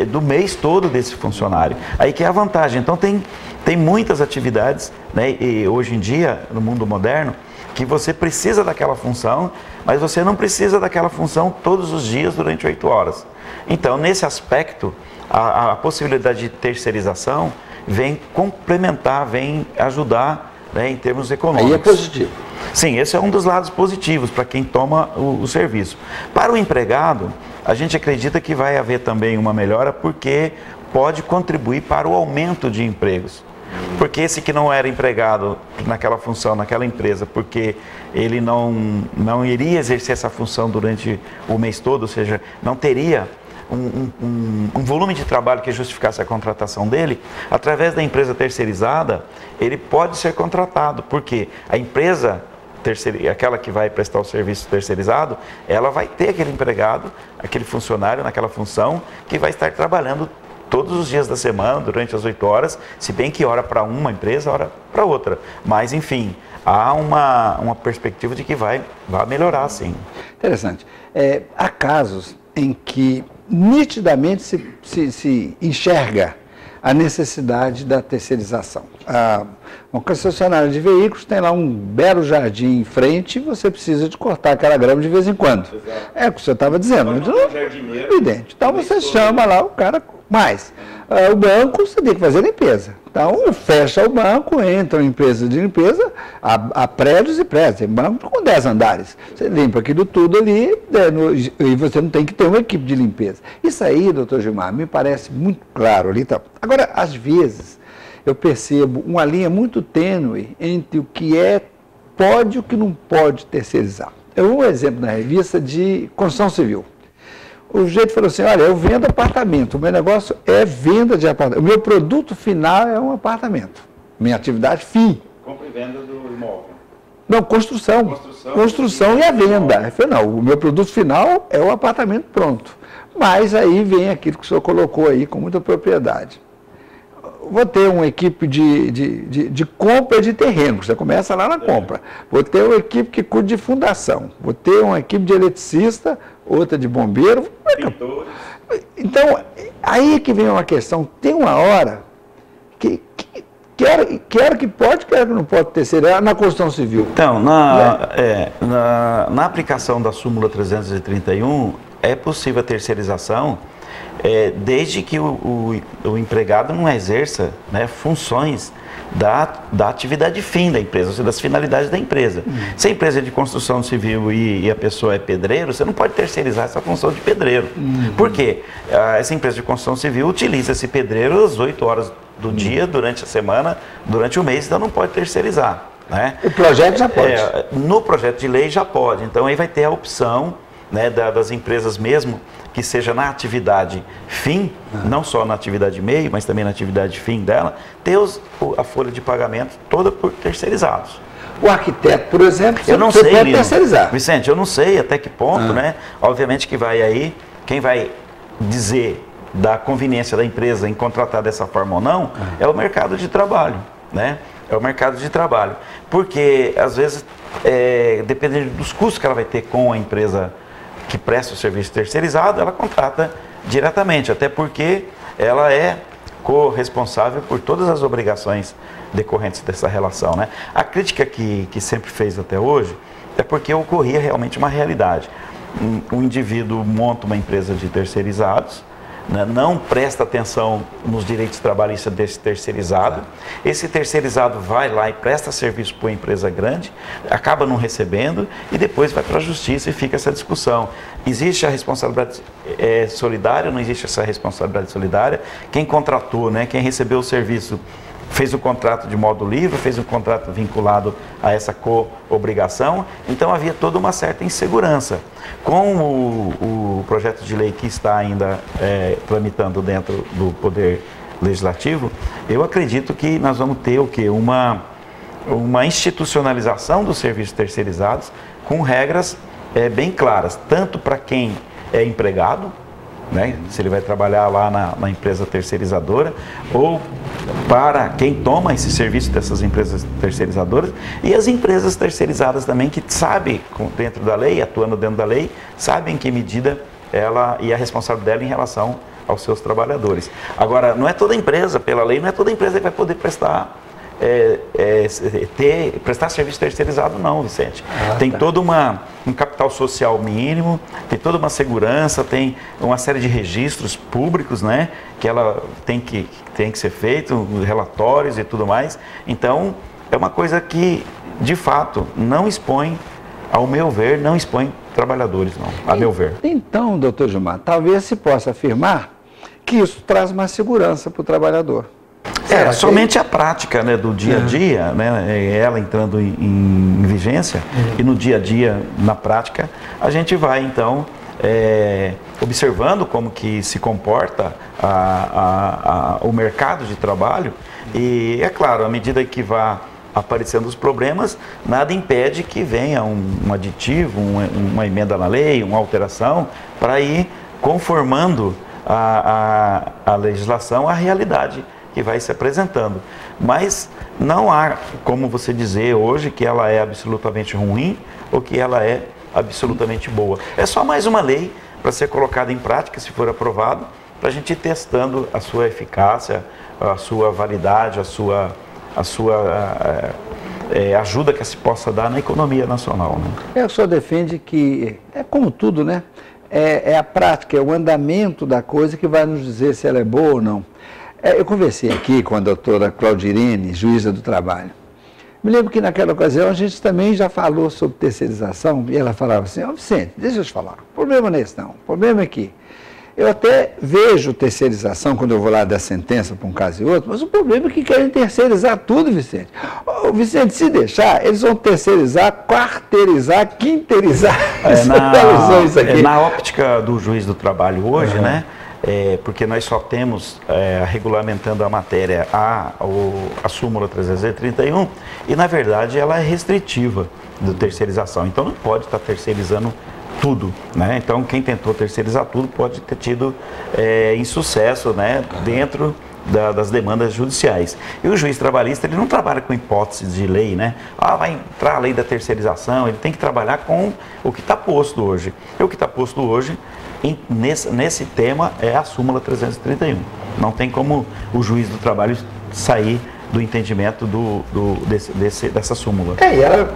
do mês todo desse funcionário. Aí que é a vantagem. Então tem muitas atividades, né, e hoje em dia, no mundo moderno, que você precisa daquela função, mas você não precisa daquela função todos os dias durante 8 horas. Então, nesse aspecto, a possibilidade de terceirização vem complementar, vem ajudar, né, em termos econômicos. Aí é positivo. Sim, esse é um dos lados positivos para quem toma o serviço. Para o empregado, a gente acredita que vai haver também uma melhora, porque pode contribuir para o aumento de empregos. Porque esse que não era empregado naquela função, naquela empresa, porque ele não iria exercer essa função durante o mês todo, ou seja, não teria um volume de trabalho que justificasse a contratação dele, através da empresa terceirizada, ele pode ser contratado, porque a empresa aquela que vai prestar o serviço terceirizado, ela vai ter aquele empregado, aquele funcionário naquela função, que vai estar trabalhando todos os dias da semana, durante as 8 horas, se bem que hora para uma empresa, hora para outra. Mas, enfim, há uma perspectiva de que vai melhorar, sim. Interessante. Há casos em que nitidamente se enxerga a necessidade da terceirização. Uma concessionária de veículos tem lá um belo jardim em frente e você precisa de cortar aquela grama de vez em quando. Exato. É o que você estava dizendo. Evidente. Então você chama lá o cara, mas o banco você tem que fazer limpeza. Então fecha o banco, entra uma empresa de limpeza, há prédios e prédios, tem banco com 10 andares. Você limpa aquilo tudo ali e você não tem que ter uma equipe de limpeza. Isso aí, doutor Gilmar, me parece muito claro ali. Tá. Agora, às vezes, eu percebo uma linha muito tênue entre o que pode e o que não pode terceirizar. Eu vou um exemplo na revista de construção civil. O sujeito falou assim, olha, eu vendo apartamento, o meu negócio é venda de apartamento, o meu produto final é um apartamento, minha atividade fim. Compra e venda do imóvel. Não, construção e a venda. Eu falei, não, o meu produto final é o apartamento pronto. Mas aí vem aquilo que o senhor colocou aí com muita propriedade. Vou ter uma equipe de compra de terreno, você começa lá na compra. Vou ter uma equipe que cuida de fundação. Vou ter uma equipe de eletricista, outra de bombeiro. Pintores. Então, aí que vem uma questão. Tem uma hora que quero que pode, quero que não pode terceirizar na construção civil. Então, na aplicação da súmula 331, é possível a terceirização desde que o empregado não exerça, né, funções da atividade fim da empresa, ou seja, das finalidades da empresa. Se a empresa é de construção civil e a pessoa é pedreiro, você não pode terceirizar essa função de pedreiro. Por quê? Essa empresa de construção civil utiliza esse pedreiro às 8 horas do dia, durante a semana, durante o mês, então não pode terceirizar. Né? O projeto já pode. No projeto de lei já pode, então aí vai ter a opção, né, das empresas mesmo, que seja na atividade fim, não só na atividade meio, mas também na atividade fim dela, ter a folha de pagamento toda por terceirizados. O arquiteto, por exemplo, eu não sei, pode terceirizar. Vicente, eu não sei até que ponto, né? Obviamente que vai aí, quem vai dizer da conveniência da empresa em contratar dessa forma ou não, é o mercado de trabalho, né? É o mercado de trabalho. Porque, às vezes, dependendo dos custos que ela vai ter com a empresa que presta o serviço terceirizado, ela contrata diretamente, até porque ela é corresponsável por todas as obrigações decorrentes dessa relação, né? A crítica que sempre fez até hoje é porque ocorria realmente uma realidade. Um indivíduo monta uma empresa de terceirizados, né, não presta atenção nos direitos trabalhistas desse terceirizado, esse terceirizado vai lá e presta serviço para uma empresa grande, acaba não recebendo e depois vai para a justiça e fica essa discussão. Existe a responsabilidade solidária, não existe essa responsabilidade solidária? Quem contratou, né, quem recebeu o serviço, fez o contrato de modo livre, fez um contrato vinculado a essa co-obrigação, então havia toda uma certa insegurança. Com o projeto de lei que está ainda tramitando dentro do Poder Legislativo, eu acredito que nós vamos ter o quê? Uma institucionalização dos serviços terceirizados com regras bem claras, tanto para quem é empregado, né, se ele vai trabalhar lá na empresa terceirizadora, ou para quem toma esse serviço dessas empresas terceirizadoras, e as empresas terceirizadas também que sabem, dentro da lei, atuando dentro da lei, sabem em que medida ela e a responsabilidade dela em relação aos seus trabalhadores. Agora, não é toda empresa, pela lei, não é toda empresa que vai poder prestar serviço terceirizado, não, Vicente. Tem todo um capital social mínimo, tem toda uma segurança, tem uma série de registros públicos, né, que ela tem que ser feito, relatórios e tudo mais. Então, é uma coisa que, de fato, não expõe, ao meu ver, não expõe trabalhadores, não, a meu ver. Então, doutor Gilmar, talvez se possa afirmar que que isso traz mais segurança para o trabalhador. Somente a prática, né, do dia a dia, né, ela entrando em vigência, e no dia a dia, na prática, a gente vai então observando como que se comporta o mercado de trabalho, e é claro, à medida que vá aparecendo os problemas, nada impede que venha um aditivo, uma emenda na lei, uma alteração, para ir conformando a legislação à realidade que vai se apresentando. Mas não há como você dizer hoje que ela é absolutamente ruim ou que ela é absolutamente boa. É só mais uma lei para ser colocada em prática, se for aprovado, para a gente ir testando a sua eficácia, a sua validade, a sua ajuda que se possa dar na economia nacional. Né? O senhor defende que, é como tudo, né? É a prática, é o andamento da coisa que vai nos dizer se ela é boa ou não. Eu conversei aqui com a doutora Claudirene, juíza do trabalho. Me lembro que naquela ocasião a gente também já falou sobre terceirização, e ela falava assim, Vicente, deixa eu te falar, o problema não é esse não, o problema é que eu até vejo terceirização quando eu vou lá dar sentença para um caso e outro, mas o problema é que querem terceirizar tudo, Vicente. Vicente, se deixar, eles vão terceirizar, quarteirizar, quinteirizar. Na óptica do juiz do trabalho hoje, né? Porque nós só temos, regulamentando a matéria, a súmula 331, e na verdade ela é restritiva da terceirização, então não pode estar terceirizando tudo, né? Então quem tentou terceirizar tudo pode ter tido insucesso, né, dentro das demandas judiciais. E o juiz trabalhista, ele não trabalha com hipóteses de lei, né? Vai entrar a lei da terceirização, ele tem que trabalhar com o que está posto hoje. E o que está posto hoje nesse tema é a súmula 331. Não tem como o juiz do trabalho sair do entendimento dessa súmula. E ela,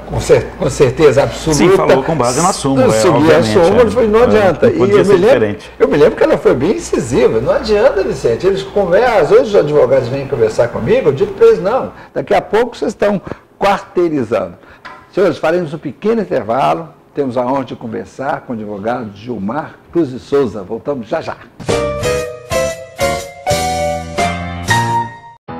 com certeza absoluta... Sim, falou com base na súmula. Subir a súmula, não adianta. Eu me lembro que ela foi bem incisiva. Não adianta, Vicente. Eles conversam, às vezes os advogados vêm conversar comigo, eu digo para eles, não, daqui a pouco vocês estão quarteirizando. Senhores, faremos um pequeno intervalo. Temos a honra de conversar com o advogado Gilmar Cruz de Souza. Voltamos já já.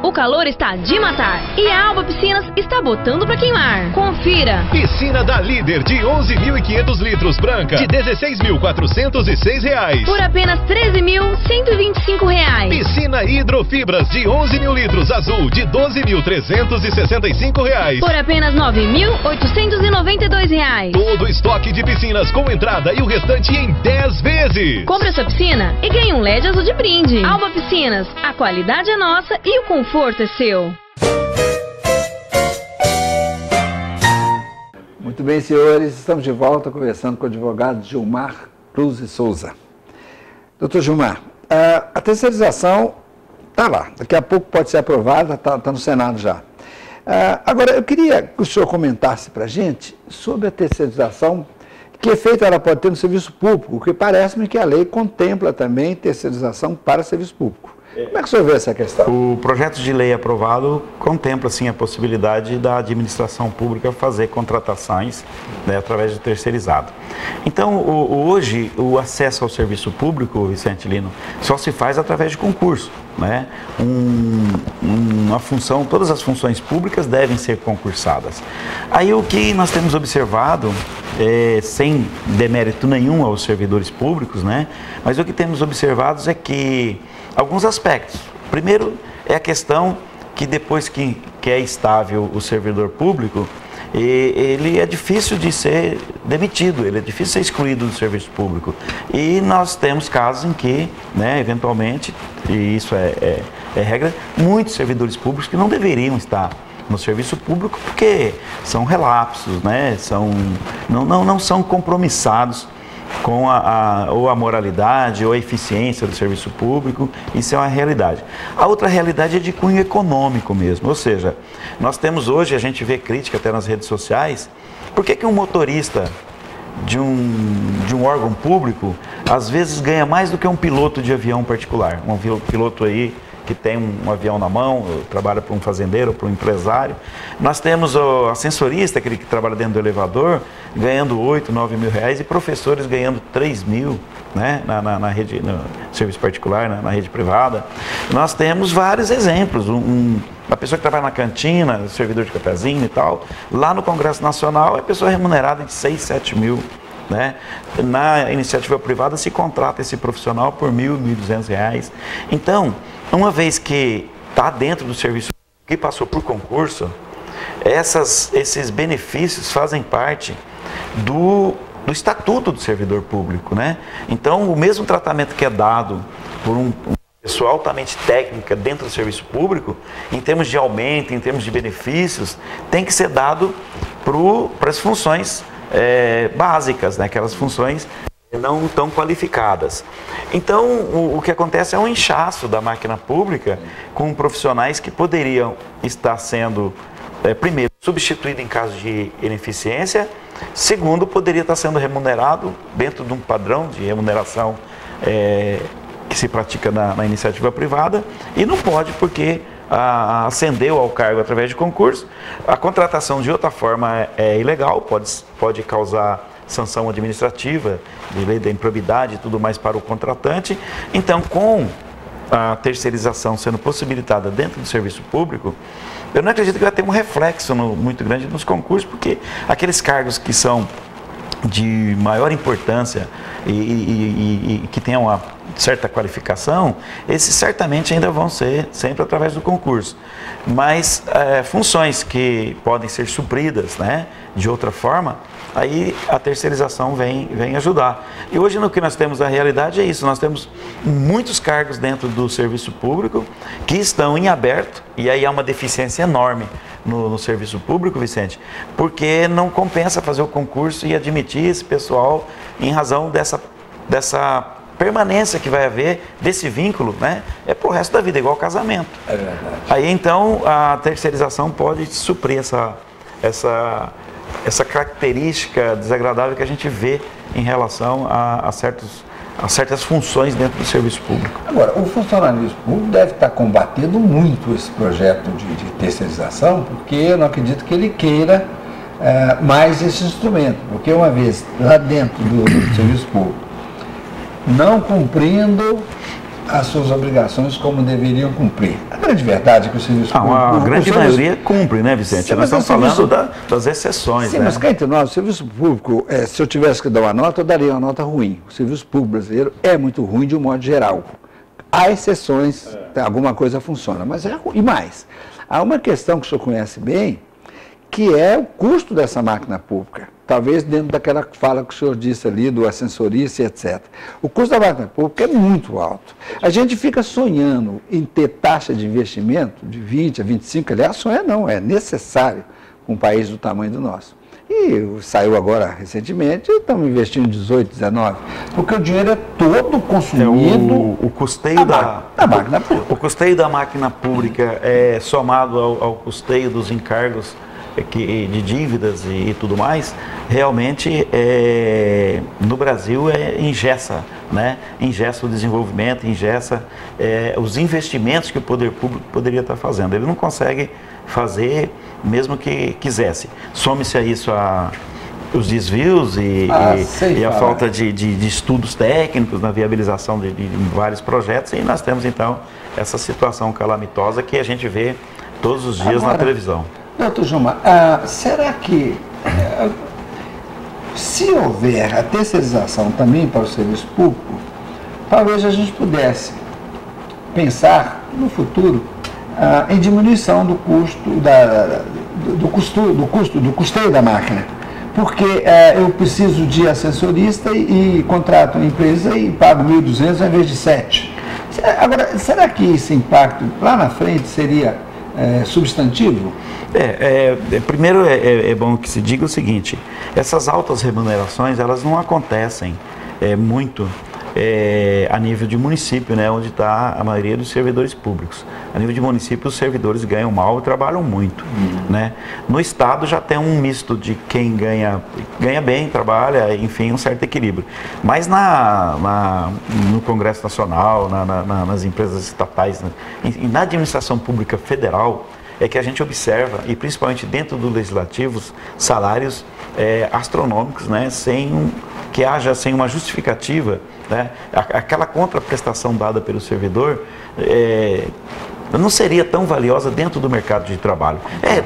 O calor está de matar e a Alba Piscinas está botando pra queimar. Confira. Piscina da Líder de 11.500 litros branca de R$ 16.406. Por apenas R$ 13.125. Piscina Hidrofibras de 11.000 litros azul de R$ 12.365. Por apenas R$ 9.892. Todo estoque de piscinas com entrada e o restante em 10 vezes. Compre a sua piscina e ganhe um LED azul de brinde. Alba Piscinas, a qualidade é nossa e o conforto é seu. Muito bem, senhores, estamos de volta conversando com o advogado Gilmar Cruz de Souza. Doutor Gilmar, a terceirização está lá, daqui a pouco pode ser aprovada, está no Senado já. Agora, eu queria que o senhor comentasse para a gente sobre a terceirização, que efeito ela pode ter no serviço público, porque parece-me que a lei contempla também terceirização para serviço público. Como é que o senhor vê essa questão? O projeto de lei aprovado contempla, sim, a possibilidade da administração pública fazer contratações, né, através do terceirizado. Então, hoje, o acesso ao serviço público, Vicente Lino, só se faz através de concurso, né? Uma função, todas as funções públicas devem ser concursadas. Aí o que nós temos observado, sem demérito nenhum aos servidores públicos, né? Mas o que temos observado é que alguns aspectos. Primeiro é a questão que depois que é estável o servidor público, ele é difícil de ser demitido, ele é difícil de ser excluído do serviço público. E nós temos casos em que, né, eventualmente, e isso é regra, muitos servidores públicos que não deveriam estar no serviço público porque são relapsos, né, não são compromissados com ou a moralidade ou a eficiência do serviço público. Isso é uma realidade. A outra realidade é de cunho econômico mesmo, ou seja, nós temos hoje, a gente vê crítica até nas redes sociais, por que um motorista de um órgão público às vezes ganha mais do que um piloto de avião particular, um piloto aí que tem um avião na mão, trabalha para um fazendeiro, para um empresário. Nós temos o ascensorista, aquele que trabalha dentro do elevador, ganhando 8, 9 mil reais, e professores ganhando 3 mil, né, na rede, no serviço particular, na rede privada. Nós temos vários exemplos. A pessoa que trabalha na cantina, servidor de cafezinho e tal, lá no Congresso Nacional é pessoa remunerada de 6, 7 mil. Né? Na iniciativa privada se contrata esse profissional por R$ 1.000, R$ 1.200. Então, uma vez que está dentro do serviço que passou por concurso, esses benefícios fazem parte do estatuto do servidor público, né? Então, o mesmo tratamento que é dado por uma pessoa altamente técnica dentro do serviço público, em termos de aumento, em termos de benefícios, tem que ser dado para as funções básicas, né? Aquelas funções não tão qualificadas. Então, o que acontece é um inchaço da máquina pública com profissionais que poderiam estar sendo, primeiro, substituído em caso de ineficiência, segundo, poderia estar sendo remunerado dentro de um padrão de remuneração que se pratica na iniciativa privada, e não pode porque ascendeu ao cargo através de concurso. A contratação de outra forma é ilegal, pode causar sanção administrativa, de lei da improbidade e tudo mais para o contratante. Então, com a terceirização sendo possibilitada dentro do serviço público, eu não acredito que vai ter um reflexo muito grande nos concursos, porque aqueles cargos que são de maior importância e que tenham uma certa qualificação, esses certamente ainda vão ser sempre através do concurso. Mas funções que podem ser supridas, né, de outra forma, aí a terceirização vem ajudar. E hoje no que nós temos, a realidade é isso, nós temos muitos cargos dentro do serviço público que estão em aberto, e aí há uma deficiência enorme no serviço público, Vicente, porque não compensa fazer o concurso e admitir esse pessoal em razão dessa permanência que vai haver desse vínculo, né? É pro resto da vida, igual casamento. É verdade. Aí então a terceirização pode suprir essa característica desagradável que a gente vê em relação a certas funções dentro do serviço público. Agora, o funcionalismo público deve estar combatendo muito esse projeto de terceirização, porque eu não acredito que ele queira mais esse instrumento, porque uma vez lá dentro do serviço público, não cumprindo as suas obrigações como deveriam cumprir. A grande verdade é que o serviço público... A grande maioria cumpre, né, Vicente? Nós estamos falando das exceções. Sim, né? Mas cá entre nós, o serviço público, se eu tivesse que dar uma nota, eu daria uma nota ruim. O serviço público brasileiro é muito ruim de um modo geral. Há exceções, alguma coisa funciona, mas é ruim. E mais, há uma questão que o senhor conhece bem, que é o custo dessa máquina pública. Talvez dentro daquela fala que o senhor disse ali, do ascensorista e etc. O custo da máquina pública é muito alto. A gente fica sonhando em ter taxa de investimento de 20 a 25, aliás, sonha não, é necessário com um país do tamanho do nosso. E saiu agora recentemente, estamos investindo em 18, 19, porque o dinheiro é todo consumido. O custeio da máquina pública. O custeio da máquina pública somado ao custeio dos encargos de dívidas e tudo mais, realmente no Brasil engessa, né? Engessa o desenvolvimento, engessa os investimentos que o poder público poderia estar fazendo. Ele não consegue fazer mesmo que quisesse. Some-se a isso os desvios e a falta de estudos técnicos na viabilização de vários projetos, e nós temos então essa situação calamitosa que a gente vê todos os dias na televisão. Doutor Gilmar, será que se houver a terceirização também para o serviço público, talvez a gente pudesse pensar no futuro em diminuição do custeio da máquina? Porque eu preciso de ascensorista e contrato uma empresa e pago 1.200 ao invés de 7. Agora, será que esse impacto lá na frente seria substantivo? Primeiro é bom que se diga o seguinte: essas altas remunerações, elas não acontecem muito a nível de município, né, onde está a maioria dos servidores públicos. A nível de município, os servidores ganham mal e trabalham muito. Né? No Estado já tem um misto de quem ganha bem, trabalha, enfim, um certo equilíbrio. Mas no Congresso Nacional, nas empresas estatais, na administração pública federal, é que a gente observa, e principalmente dentro do legislativo, salários astronômicos, né, que haja sem uma justificativa, né, aquela contraprestação dada pelo servidor não seria tão valiosa dentro do mercado de trabalho.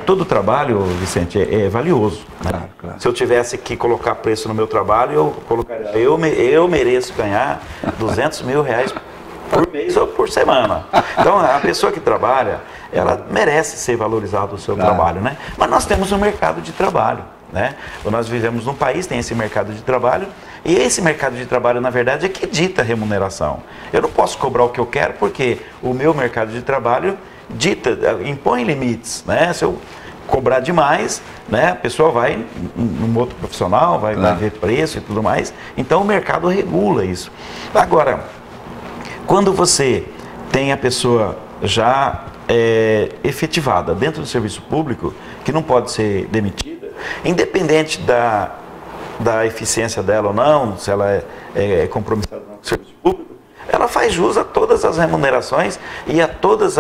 Todo trabalho, Vicente, é valioso. Né? Claro. Se eu tivesse que colocar preço no meu trabalho, eu colocaria, eu mereço ganhar R$200 mil por mês ou por semana. Então, a pessoa que trabalha, ela merece ser valorizada o seu trabalho, né? Mas nós temos um mercado de trabalho, né? Nós vivemos num país, tem esse mercado de trabalho, e esse mercado de trabalho, na verdade, é que dita a remuneração. Eu não posso cobrar o que eu quero, porque o meu mercado de trabalho impõe limites, né? Se eu cobrar demais, né, a pessoa vai num outro profissional, vai ver preço e tudo mais. Então, o mercado regula isso. Agora, quando você tem a pessoa já efetivada dentro do serviço público, que não pode ser demitida, independente da eficiência dela ou não, se ela é compromissada com o serviço público, ela faz jus a todas as remunerações e a todos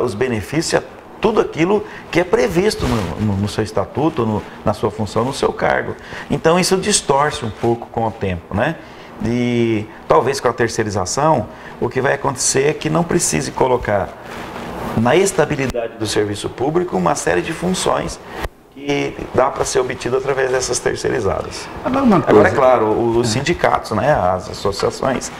os benefícios, a tudo aquilo que é previsto no seu estatuto, na sua função, no seu cargo. Então isso distorce um pouco com o tempo, né? E talvez com a terceirização, o que vai acontecer é que não precise colocar na estabilidade do serviço público uma série de funções que dá para ser obtido através dessas terceirizadas. Agora, é claro, os sindicatos, né, as associações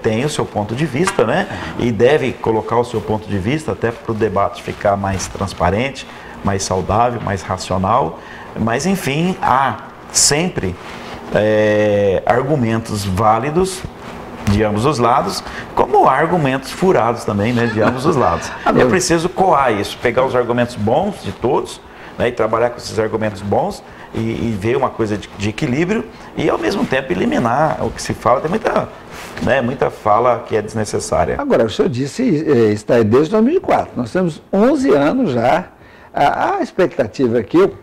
têm o seu ponto de vista, né, e deve colocar o seu ponto de vista até para o debate ficar mais transparente, mais saudável, mais racional, mas enfim, há sempre argumentos válidos de ambos os lados, como argumentos furados também, né, de ambos os lados. É preciso coar isso, pegar os argumentos bons de todos, né, e trabalhar com esses argumentos bons e ver uma coisa de equilíbrio e, ao mesmo tempo, eliminar o que se fala. Tem muita fala que é desnecessária. Agora, o senhor disse, está aí desde 2004, nós temos 11 anos já. A expectativa que eu,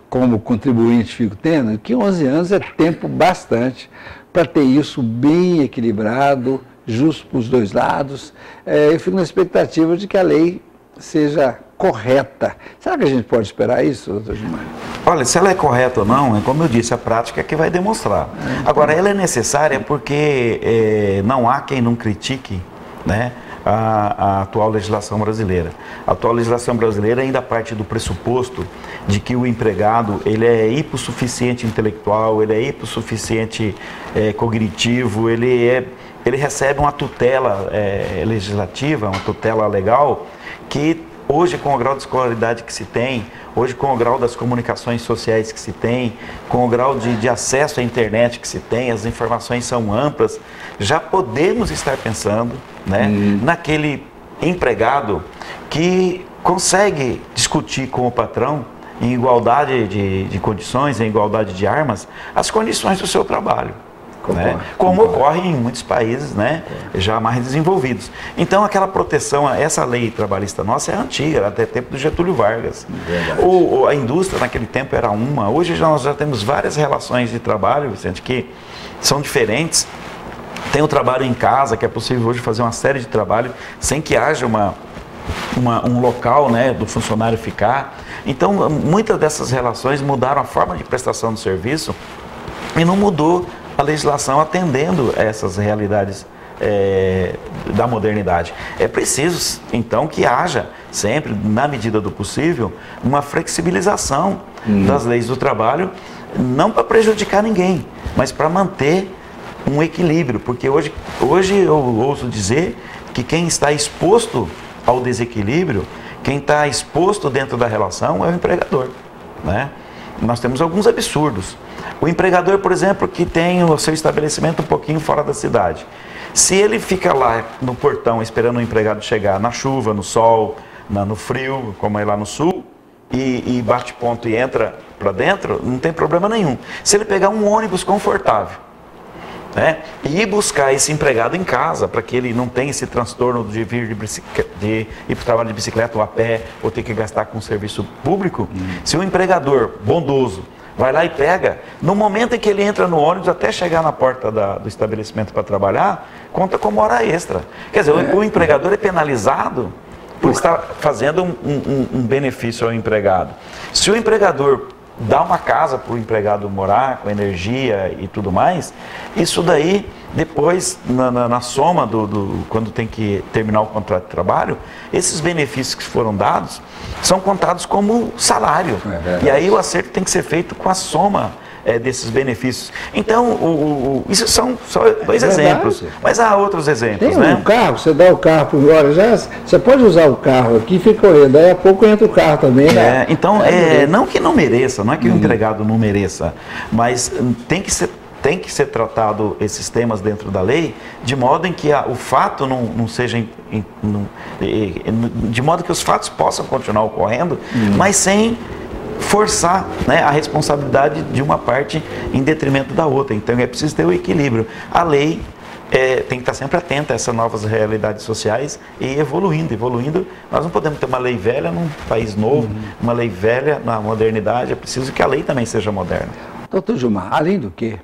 como contribuinte, fico tendo, que 11 anos é tempo bastante para ter isso bem equilibrado, justo para os dois lados. Eu fico na expectativa de que a lei seja correta. Será que a gente pode esperar isso, doutor Gilmar? Olha, se ela é correta ou não, como eu disse, a prática é que vai demonstrar. Agora, ela é necessária porque não há quem não critique, né, a atual legislação brasileira. A atual legislação brasileira ainda parte do pressuposto de que o empregado ele é hipossuficiente intelectual, ele é hipossuficiente cognitivo, ele recebe uma tutela legislativa, uma tutela legal, que hoje, com o grau de escolaridade que se tem, hoje com o grau das comunicações sociais que se tem, com o grau de acesso à internet que se tem, as informações são amplas, já podemos estar pensando, né, naquele empregado que consegue discutir com o patrão em igualdade de condições, em igualdade de armas, as condições do seu trabalho. Né? Como ocorre em muitos países, né, já mais desenvolvidos. Então, aquela proteção, essa lei trabalhista nossa é antiga, até tempo do Getúlio Vargas. A indústria naquele tempo era uma, hoje nós já temos várias relações de trabalho, Vicente, que são diferentes. Tem o trabalho em casa, que é possível hoje fazer uma série de trabalho sem que haja um local, né, do funcionário ficar. Então, muitas dessas relações mudaram a forma de prestação do serviço e não mudou a legislação atendendo essas realidades da modernidade. É preciso, então, que haja sempre, na medida do possível, uma flexibilização das leis do trabalho, não para prejudicar ninguém, mas para manter um equilíbrio, porque hoje eu ouso dizer que quem está exposto ao desequilíbrio, quem está exposto dentro da relação é o empregador, né? Nós temos alguns absurdos. O empregador, por exemplo, que tem o seu estabelecimento um pouquinho fora da cidade, se ele fica lá no portão esperando o empregado chegar na chuva, no sol, no frio, como é lá no sul, e bate ponto e entra para dentro, não tem problema nenhum. Se ele pegar um ônibus confortável né? E ir buscar esse empregado em casa, para que ele não tenha esse transtorno de vir de ir para o trabalho de bicicleta ou a pé, ou ter que gastar com serviço público. Se o empregador bondoso vai lá e pega, no momento em que ele entra no ônibus até chegar na porta do estabelecimento para trabalhar, conta como hora extra. Quer dizer, o empregador é penalizado por estar fazendo um benefício ao empregado. Se o empregador dá uma casa para o empregado morar, com energia e tudo mais, isso daí, depois, na soma quando tem que terminar o contrato de trabalho, esses benefícios que foram dados são contados como salário. E aí o acerto tem que ser feito com a soma desses benefícios. Então, isso são só dois exemplos, mas há outros exemplos. Tem um carro, você dá o carro por hora, você pode usar o carro aqui e fica correndo, daí a pouco entra o carro também. Né? Então, não que não mereça, não é que o empregado não mereça, mas tem que ser tratado esses temas dentro da lei, de modo em que o fato não seja, de modo que os fatos possam continuar ocorrendo, mas sem forçar, né, a responsabilidade de uma parte em detrimento da outra. Então é preciso ter o equilíbrio. A lei tem que estar sempre atenta a essas novas realidades sociais e evoluindo. Nós não podemos ter uma lei velha num país novo, uma lei velha na modernidade. É preciso que a lei também seja moderna. Doutor Gilmar, além do que,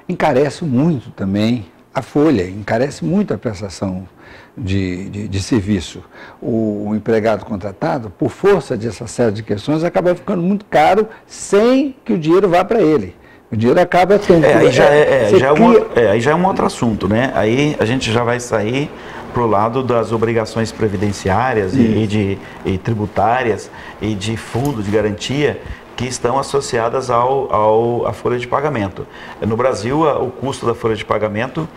encarece muito também a folha, encarece muito a prestação de serviço. O empregado contratado, por força dessa série de questões, acaba ficando muito caro sem que o dinheiro vá para ele. O dinheiro acaba tendo... Aí já é um outro assunto, né? Aí a gente já vai sair para o lado das obrigações previdenciárias e tributárias e de fundo de garantia que estão associadas à folha de pagamento. No Brasil, o custo da folha de pagamento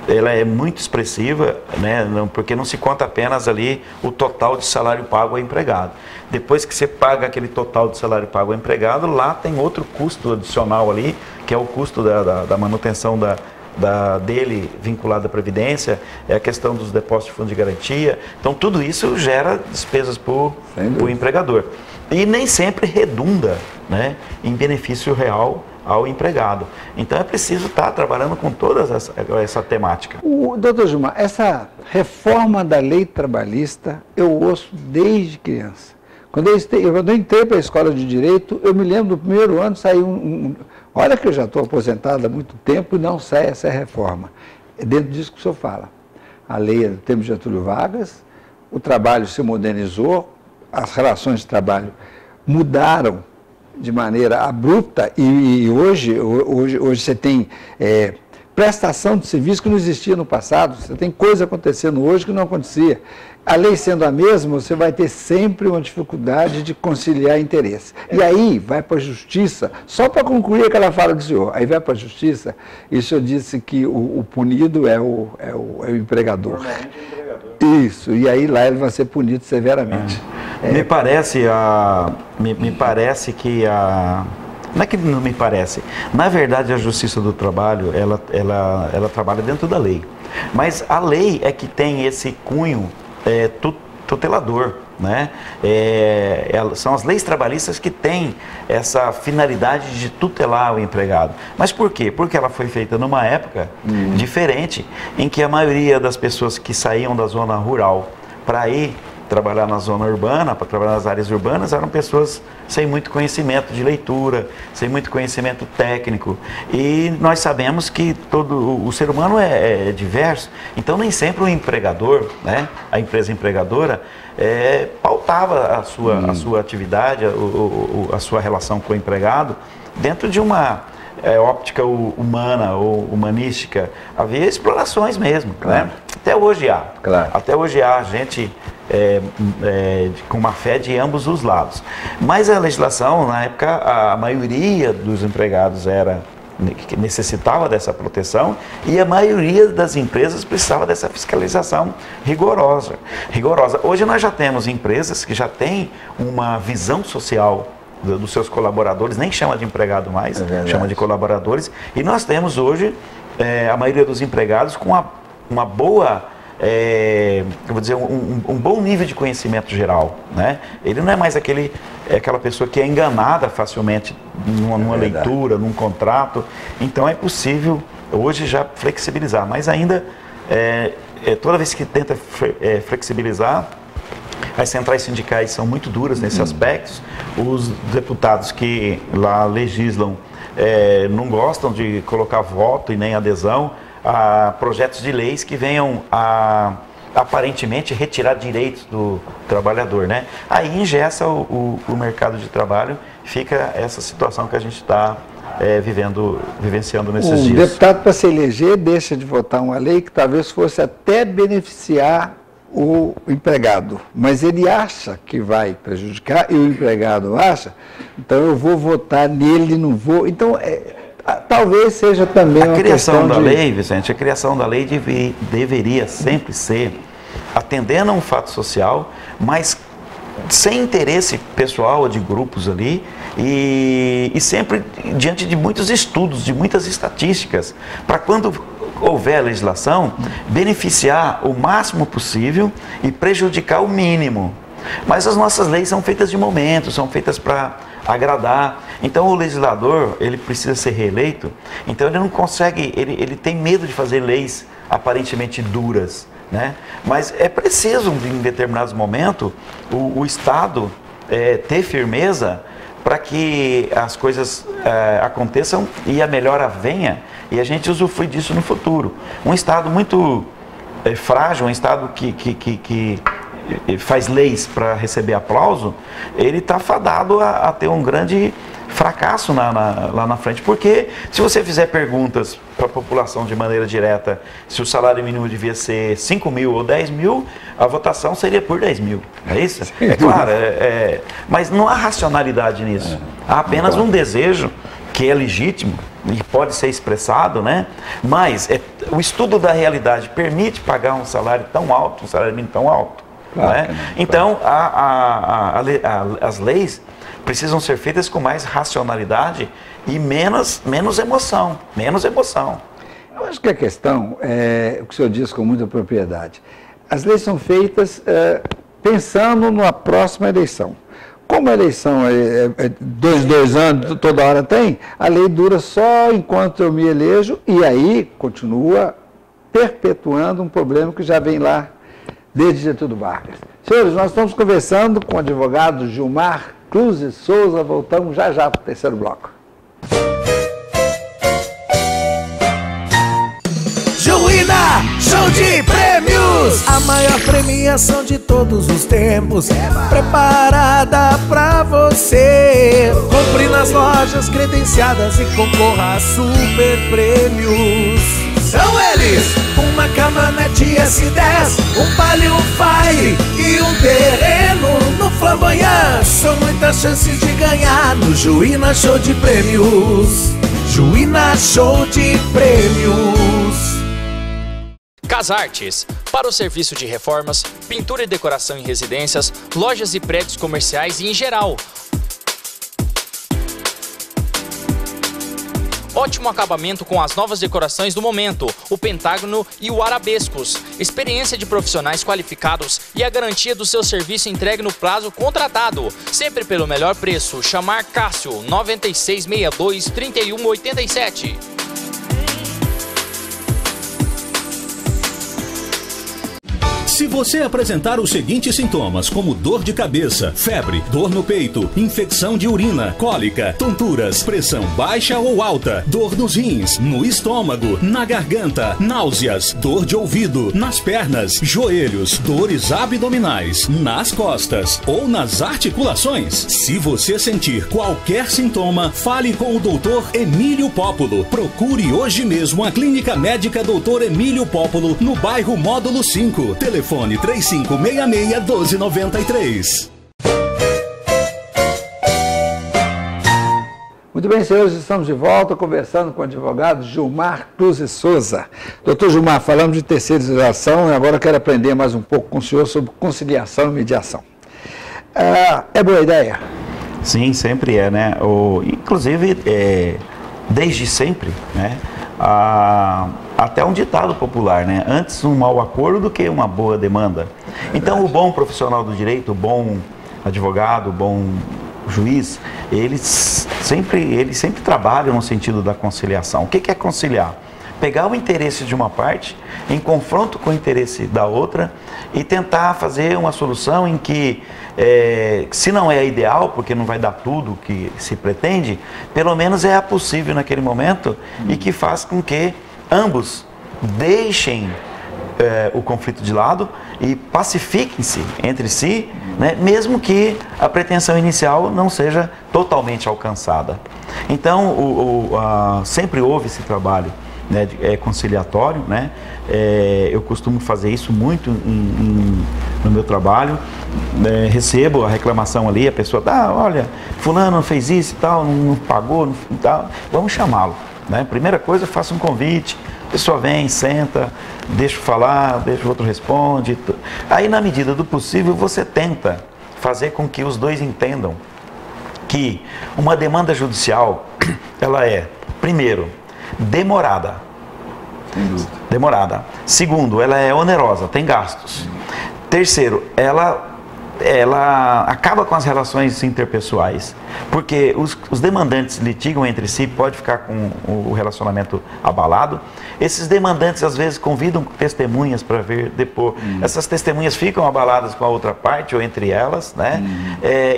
ela é muito expressiva, né? Porque não se conta apenas ali o total de salário pago ao empregado. Depois que você paga aquele total de salário pago ao empregado, lá tem outro custo adicional ali, que é o custo da manutenção dele vinculado à Previdência, é a questão dos depósitos de fundo de garantia. Então, tudo isso gera despesas para o empregador. E nem sempre redunda, né, em benefício real ao empregado. Então é preciso estar trabalhando com toda essa temática. Doutor Gilmar, essa reforma da lei trabalhista eu ouço desde criança. Quando eu entrei para a escola de Direito, eu me lembro do primeiro ano, saiu olha que eu já estou aposentado há muito tempo e não sai essa reforma. É dentro disso que o senhor fala. A lei é do tempo de Getúlio Vargas, o trabalho se modernizou, as relações de trabalho mudaram de maneira abrupta e hoje você tem prestação de serviço que não existia no passado, você tem coisa acontecendo hoje que não acontecia. A lei sendo a mesma, você vai ter sempre uma dificuldade de conciliar interesses. E aí vai para a justiça, só para concluir aquela fala do senhor, aí vai para a justiça e o senhor disse que o punido é o empregador. Isso, e aí lá ele vai ser punido severamente. Me parece que não é que não me parece. Na verdade, a Justiça do Trabalho, ela trabalha dentro da lei. Mas a lei é que tem esse cunho tutelador, né? São as leis trabalhistas que têm essa finalidade de tutelar o empregado. Mas por quê? Porque ela foi feita numa época diferente, em que a maioria das pessoas que saíam da zona rural para ir trabalhar na zona urbana, para trabalhar nas áreas urbanas, eram pessoas sem muito conhecimento de leitura, sem muito conhecimento técnico. E nós sabemos que todo o ser humano é diverso, então nem sempre o empregador, né, a empresa empregadora, pautava a sua atividade, a sua relação com o empregado dentro de uma óptica humana ou humanística. Havia explorações mesmo, né? Até hoje há. Até hoje há gente com uma fé de ambos os lados. Mas a legislação, na época, a maioria dos empregados necessitava dessa proteção e a maioria das empresas precisava dessa fiscalização rigorosa. Hoje nós já temos empresas que já têm uma visão social dos seus colaboradores, nem chama de empregado mais, chama de colaboradores, e nós temos hoje a maioria dos empregados com uma boa, eu vou dizer, um bom nível de conhecimento geral, né? Ele não é mais aquela pessoa que é enganada facilmente numa leitura, num contrato. Então é possível hoje já flexibilizar, mas ainda toda vez que tenta flexibilizar, as centrais sindicais são muito duras nesse aspecto. Os deputados que lá legislam não gostam de colocar voto e nem adesão a projetos de leis que venham a aparentemente retirar direitos do trabalhador, né? Aí engessa o mercado de trabalho, fica essa situação que a gente está vivenciando nesses dias. O deputado, para se eleger, deixa de votar uma lei que talvez fosse até beneficiar o empregado, mas ele acha que vai prejudicar e o empregado acha, então eu vou votar nele, não vou. Então, talvez seja também uma criação da questão lei, Vicente, a criação da lei deveria sempre ser atendendo a um fato social, mas sem interesse pessoal ou de grupos ali, e sempre diante de muitos estudos, de muitas estatísticas, para quando houver a legislação, beneficiar o máximo possível e prejudicar o mínimo. Mas as nossas leis são feitas de momento, são feitas para agradar. Então o legislador, ele precisa ser reeleito, então ele não consegue, ele tem medo de fazer leis aparentemente duras, né? Mas é preciso, em determinados momentos, o Estado ter firmeza para que as coisas aconteçam e a melhora venha e a gente usufrui disso no futuro. Um Estado muito frágil, um Estado que faz leis para receber aplauso, ele está fadado a ter um grande fracasso lá na frente. Porque se você fizer perguntas para a população de maneira direta, se o salário mínimo devia ser 5 mil ou 10 mil, a votação seria por 10 mil. É isso? É claro, mas não há racionalidade nisso. Há apenas um desejo que é legítimo e pode ser expressado, né? Mas o estudo da realidade permite pagar um salário tão alto, um salário mínimo tão alto. Claro, né? Então, as leis precisam ser feitas com mais racionalidade e menos emoção. Eu acho que a questão é o que o senhor diz com muita propriedade. As leis são feitas pensando na próxima eleição. Como a eleição é 2 anos, toda hora tem, a lei dura só enquanto eu me elejo e aí continua perpetuando um problema que já vem lá desde Getúlio Vargas. Senhores, nós estamos conversando com o advogado Gilmar Cruz Souza. Voltamos já para o terceiro bloco. Juína, show de prêmios! A maior premiação de todos os tempos, preparada pra você. Compre nas lojas credenciadas e concorra a super prêmios. São eles: uma caminhonete S10, um Palio Fire e um terreno no Flamboyant. São muitas chances de ganhar no Juína Show de Prêmios. Juína Show de Prêmios. Casartes, para o serviço de reformas, pintura e decoração em residências, lojas e prédios comerciais e em geral. Ótimo acabamento com as novas decorações do momento, o Pentágono e o Arabescos. Experiência de profissionais qualificados e a garantia do seu serviço entregue no prazo contratado. Sempre pelo melhor preço. Chamar Cássio, 9662-3187. Se você apresentar os seguintes sintomas, como dor de cabeça, febre, dor no peito, infecção de urina, cólica, tonturas, pressão baixa ou alta, dor nos rins, no estômago, na garganta, náuseas, dor de ouvido, nas pernas, joelhos, dores abdominais, nas costas ou nas articulações. Se você sentir qualquer sintoma, fale com o Dr. Emílio Pópolo. Procure hoje mesmo a Clínica Médica Dr. Emílio Pópolo, no bairro Módulo 5. Telefone 3566-1293. Muito bem, senhores, estamos de volta conversando com o advogado Gilmar Cruz Souza. Doutor Gilmar, falamos de terceirização e agora eu quero aprender mais um pouco com o senhor sobre conciliação e mediação. É boa ideia? Sim, sempre é, né? Inclusive, desde sempre, né? Até um ditado popular, né? Antes um mau acordo do que uma boa demanda. Então o bom profissional do direito, o bom advogado, o bom juiz, eles sempre trabalham no sentido da conciliação. O que é conciliar? pegar o interesse de uma parte em confronto com o interesse da outra e tentar fazer uma solução em que, se não é a ideal, porque não vai dar tudo o que se pretende, pelo menos é a possível naquele momento e que faz com que ambos deixem o conflito de lado e pacifiquem-se entre si, né, mesmo que a pretensão inicial não seja totalmente alcançada. Então, sempre houve esse trabalho, né, conciliatório, né? Eu costumo fazer isso muito no meu trabalho. Recebo a reclamação ali, a pessoa, olha, fulano fez isso e tal, não pagou, não, tal, vamos chamá-lo, né? Primeira coisa, faça um convite. A pessoa vem, senta, deixa eu falar, deixa o outro responde. Aí, na medida do possível, você tenta fazer com que os dois entendam que uma demanda judicial, ela é, primeiro, demorada. Demorada. Segundo, ela é onerosa, tem gastos. Terceiro, ela acaba com as relações interpessoais, porque os demandantes litigam entre si, pode ficar com o relacionamento abalado. Esses demandantes às vezes convidam testemunhas para vir depor. Essas testemunhas ficam abaladas com a outra parte ou entre elas, né?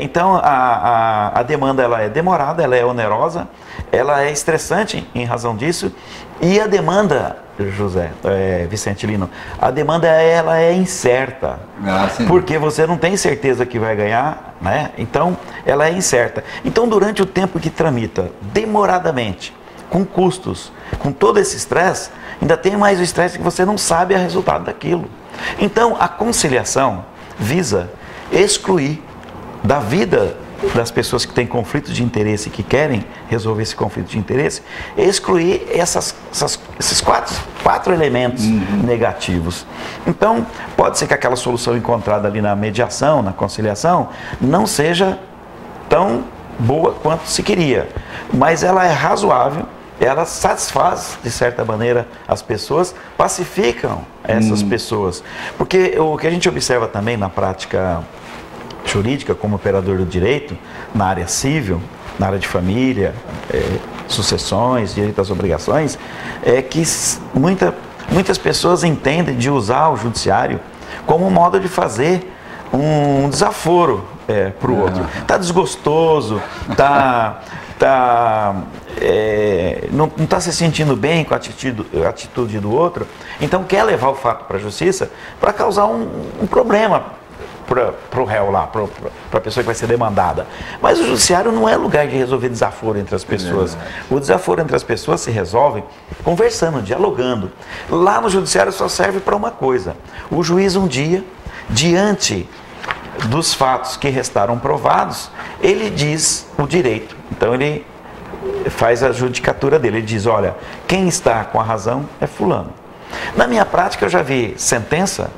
Então a demanda ela é demorada, ela é onerosa, ela é estressante em razão disso, e a demanda, Vicente Lino, a demanda ela é incerta, porque você não tem certeza que vai ganhar, né? Então ela é incerta. Então, durante o tempo que tramita demoradamente, com custos, com todo esse estresse, ainda tem mais o estresse que você não sabe o resultado daquilo. Então a conciliação visa excluir da vida das pessoas que têm conflito de interesse e que querem resolver esse conflito de interesse, excluir esses quatro elementos negativos. Então, pode ser que aquela solução encontrada ali na mediação, na conciliação, não seja tão boa quanto se queria, mas ela é razoável, ela satisfaz, de certa maneira, as pessoas, pacificam essas pessoas. Porque o que a gente observa também na prática jurídica, como operador do direito, na área civil, na área de família, sucessões, direito às obrigações, é que muitas pessoas entendem de usar o judiciário como um modo de fazer um desaforo para o outro. Está desgostoso, não está se sentindo bem com a atitude do outro, então quer levar o fato para a justiça para causar um problema para o réu lá, para a pessoa que vai ser demandada. Mas o judiciário não é lugar de resolver desaforo entre as pessoas. O desaforo entre as pessoas se resolve conversando, dialogando. Lá no judiciário só serve para uma coisa: o juiz um dia, diante dos fatos que restaram provados, ele diz o direito. Então ele faz a judicatura dele, ele diz, olha, quem está com a razão é fulano. Na minha prática eu já vi sentença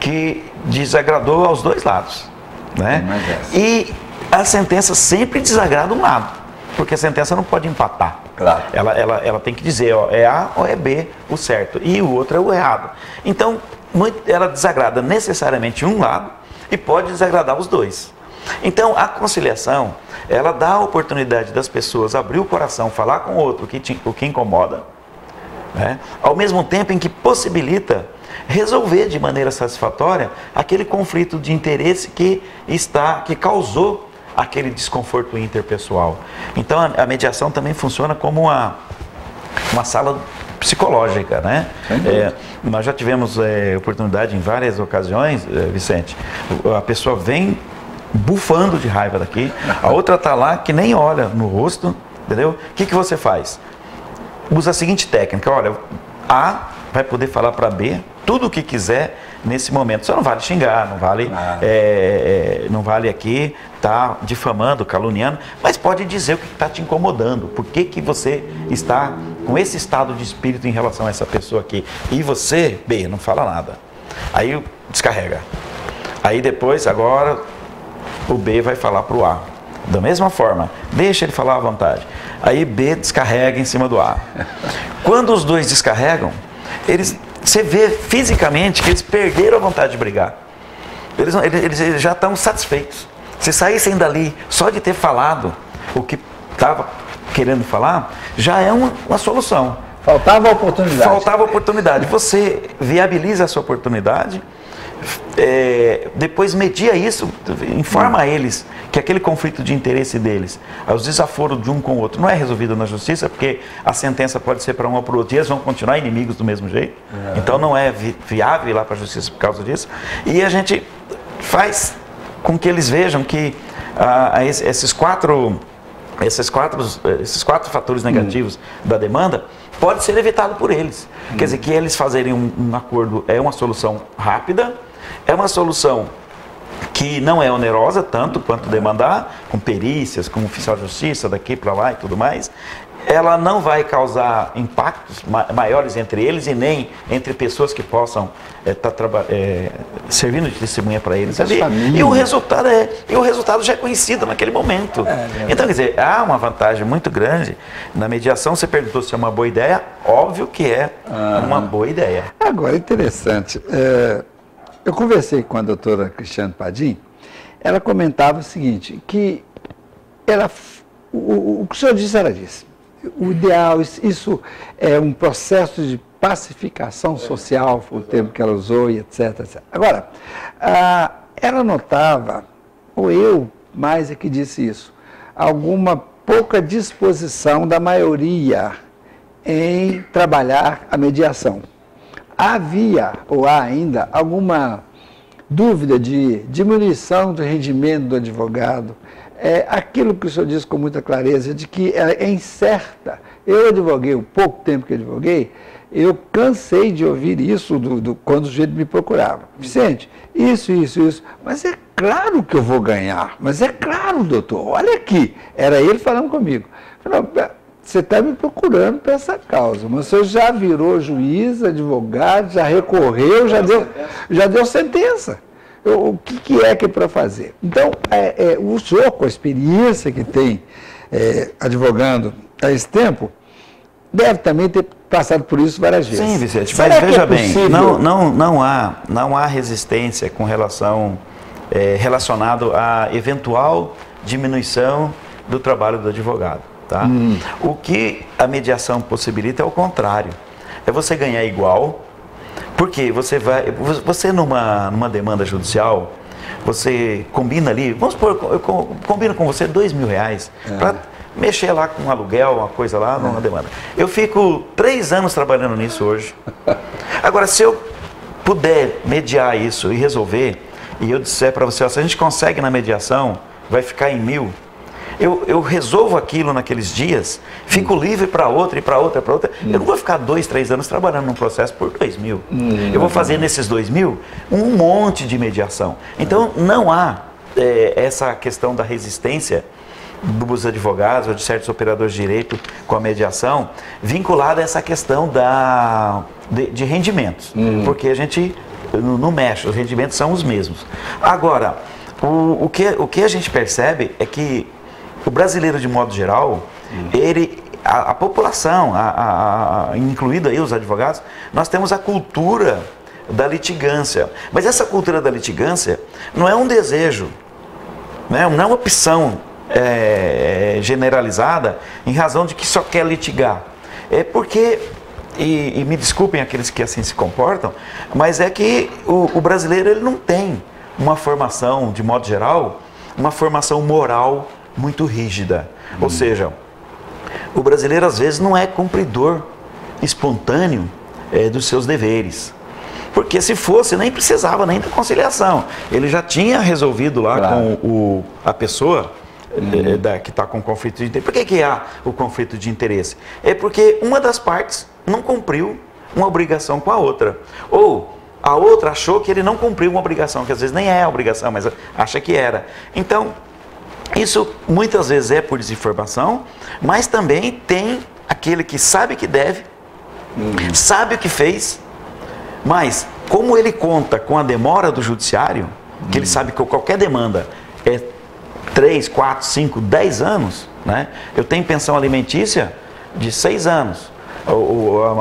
que desagradou aos dois lados, né? E a sentença sempre desagrada um lado, porque a sentença não pode empatar. Claro. Ela tem que dizer, ó, é A ou é B o certo, e o outro é o errado. Então, ela desagrada necessariamente um lado e pode desagradar os dois. Então, a conciliação, ela dá a oportunidade das pessoas abrir o coração, falar com o outro o que incomoda, né? Ao mesmo tempo em que possibilita resolver de maneira satisfatória aquele conflito de interesse que causou aquele desconforto interpessoal. Então a mediação também funciona como uma sala psicológica, né? Nós já tivemos oportunidade em várias ocasiões, Vicente, a pessoa vem bufando de raiva daqui, a outra está lá que nem olha no rosto, entendeu? O que você faz? Usa a seguinte técnica, olha, A vai poder falar para B tudo o que quiser nesse momento. Só não vale xingar, não vale aqui tá difamando, caluniando, mas pode dizer o que está te incomodando, por que você está com esse estado de espírito em relação a essa pessoa aqui. E você, B, não fala nada. Aí descarrega. Aí depois, agora, o B vai falar para o A. Da mesma forma, deixa ele falar à vontade. Aí B descarrega em cima do A. Quando os dois descarregam, você vê fisicamente que eles perderam a vontade de brigar. Eles já estão satisfeitos. Se saíssem dali só de ter falado o que estava querendo falar, já é uma solução. Faltava oportunidade. Faltava oportunidade. Você viabiliza essa oportunidade, depois media isso, informa a eles que aquele conflito de interesse deles, os desaforos de um com o outro, não é resolvido na justiça, porque a sentença pode ser para um ou para o outro, e eles vão continuar inimigos do mesmo jeito. Então não é viável ir lá para a justiça por causa disso. E a gente faz com que eles vejam que esses quatro fatores negativos da demanda pode ser evitado por eles. Quer dizer, que eles fazerem um acordo é uma solução rápida, é uma solução que não é onerosa tanto quanto demandar, com perícias, com oficial de justiça daqui para lá e tudo mais. Ela não vai causar impactos maiores entre eles e nem entre pessoas que possam estar servindo de testemunha para eles ali. E o resultado já é conhecido naquele momento. Então, quer dizer, há uma vantagem muito grande na mediação. Você perguntou se é uma boa ideia, óbvio que é uma boa ideia. Agora, interessante, eu conversei com a doutora Cristiane Padim, ela comentava o seguinte, que o que o senhor disse, ela disse, o ideal, isso é um processo de pacificação social, foi o termo que ela usou, e etc, etc. Agora, ela notava, ou eu mais é que disse isso, alguma pouca disposição da maioria em trabalhar a mediação. Havia, ou há ainda, alguma dúvida de diminuição do rendimento do advogado, aquilo que o senhor disse com muita clareza, de que é incerta. Eu advoguei, o pouco tempo que advoguei, eu cansei de ouvir isso quando o sujeito me procurava. Vicente, isso, mas é claro que eu vou ganhar, mas é claro, doutor, olha aqui, era ele falando comigo. Falei, você está me procurando para essa causa, mas você já virou juiz, advogado, já recorreu, já deu sentença. O que é para fazer? Então, o senhor, com a experiência que tem advogando há esse tempo, deve também ter passado por isso várias vezes. Sim, Vicente, mas veja bem, não há resistência com relação relacionado à eventual diminuição do trabalho do advogado. Tá? O que a mediação possibilita é o contrário, é você ganhar igual, porque você numa demanda judicial, você combina ali, vamos supor, eu combino com você R$2.000 para mexer lá com um aluguel, uma coisa lá, numa demanda. Eu fico 3 anos trabalhando nisso hoje. Agora, se eu puder mediar isso e resolver, e eu disser para você, se a gente consegue na mediação, vai ficar em 1.000, eu resolvo aquilo naqueles dias, fico livre para outra e para outra, para outra. Eu não vou ficar 2, 3 anos trabalhando num processo por R$2.000. Eu vou fazer nesses R$2.000 um monte de mediação. Então, não há essa questão da resistência dos advogados ou de certos operadores de direito com a mediação vinculada a essa questão de rendimentos. Porque a gente não mexe, os rendimentos são os mesmos. Agora, o que a gente percebe é que o brasileiro, de modo geral, a população, incluído aí os advogados, nós temos a cultura da litigância. Mas essa cultura da litigância não é um desejo, não é uma opção generalizada em razão de que só quer litigar. É porque, e me desculpem aqueles que assim se comportam, mas é que o brasileiro ele não tem uma formação, de modo geral, uma formação moral muito rígida. Ou seja, o brasileiro às vezes não é cumpridor espontâneo dos seus deveres. Porque se fosse, nem precisava nem da conciliação. Ele já tinha resolvido lá com a pessoa que está com conflito de interesse. Por que há o conflito de interesse? É porque uma das partes não cumpriu uma obrigação com a outra. Ou a outra achou que ele não cumpriu uma obrigação, que às vezes nem é a obrigação, mas acha que era. Então, isso muitas vezes é por desinformação, mas também tem aquele que sabe que deve, sabe o que fez, mas como ele conta com a demora do judiciário, que ele sabe que qualquer demanda é 3, 4, 5, 10 anos, né? Eu tenho pensão alimentícia de 6 anos.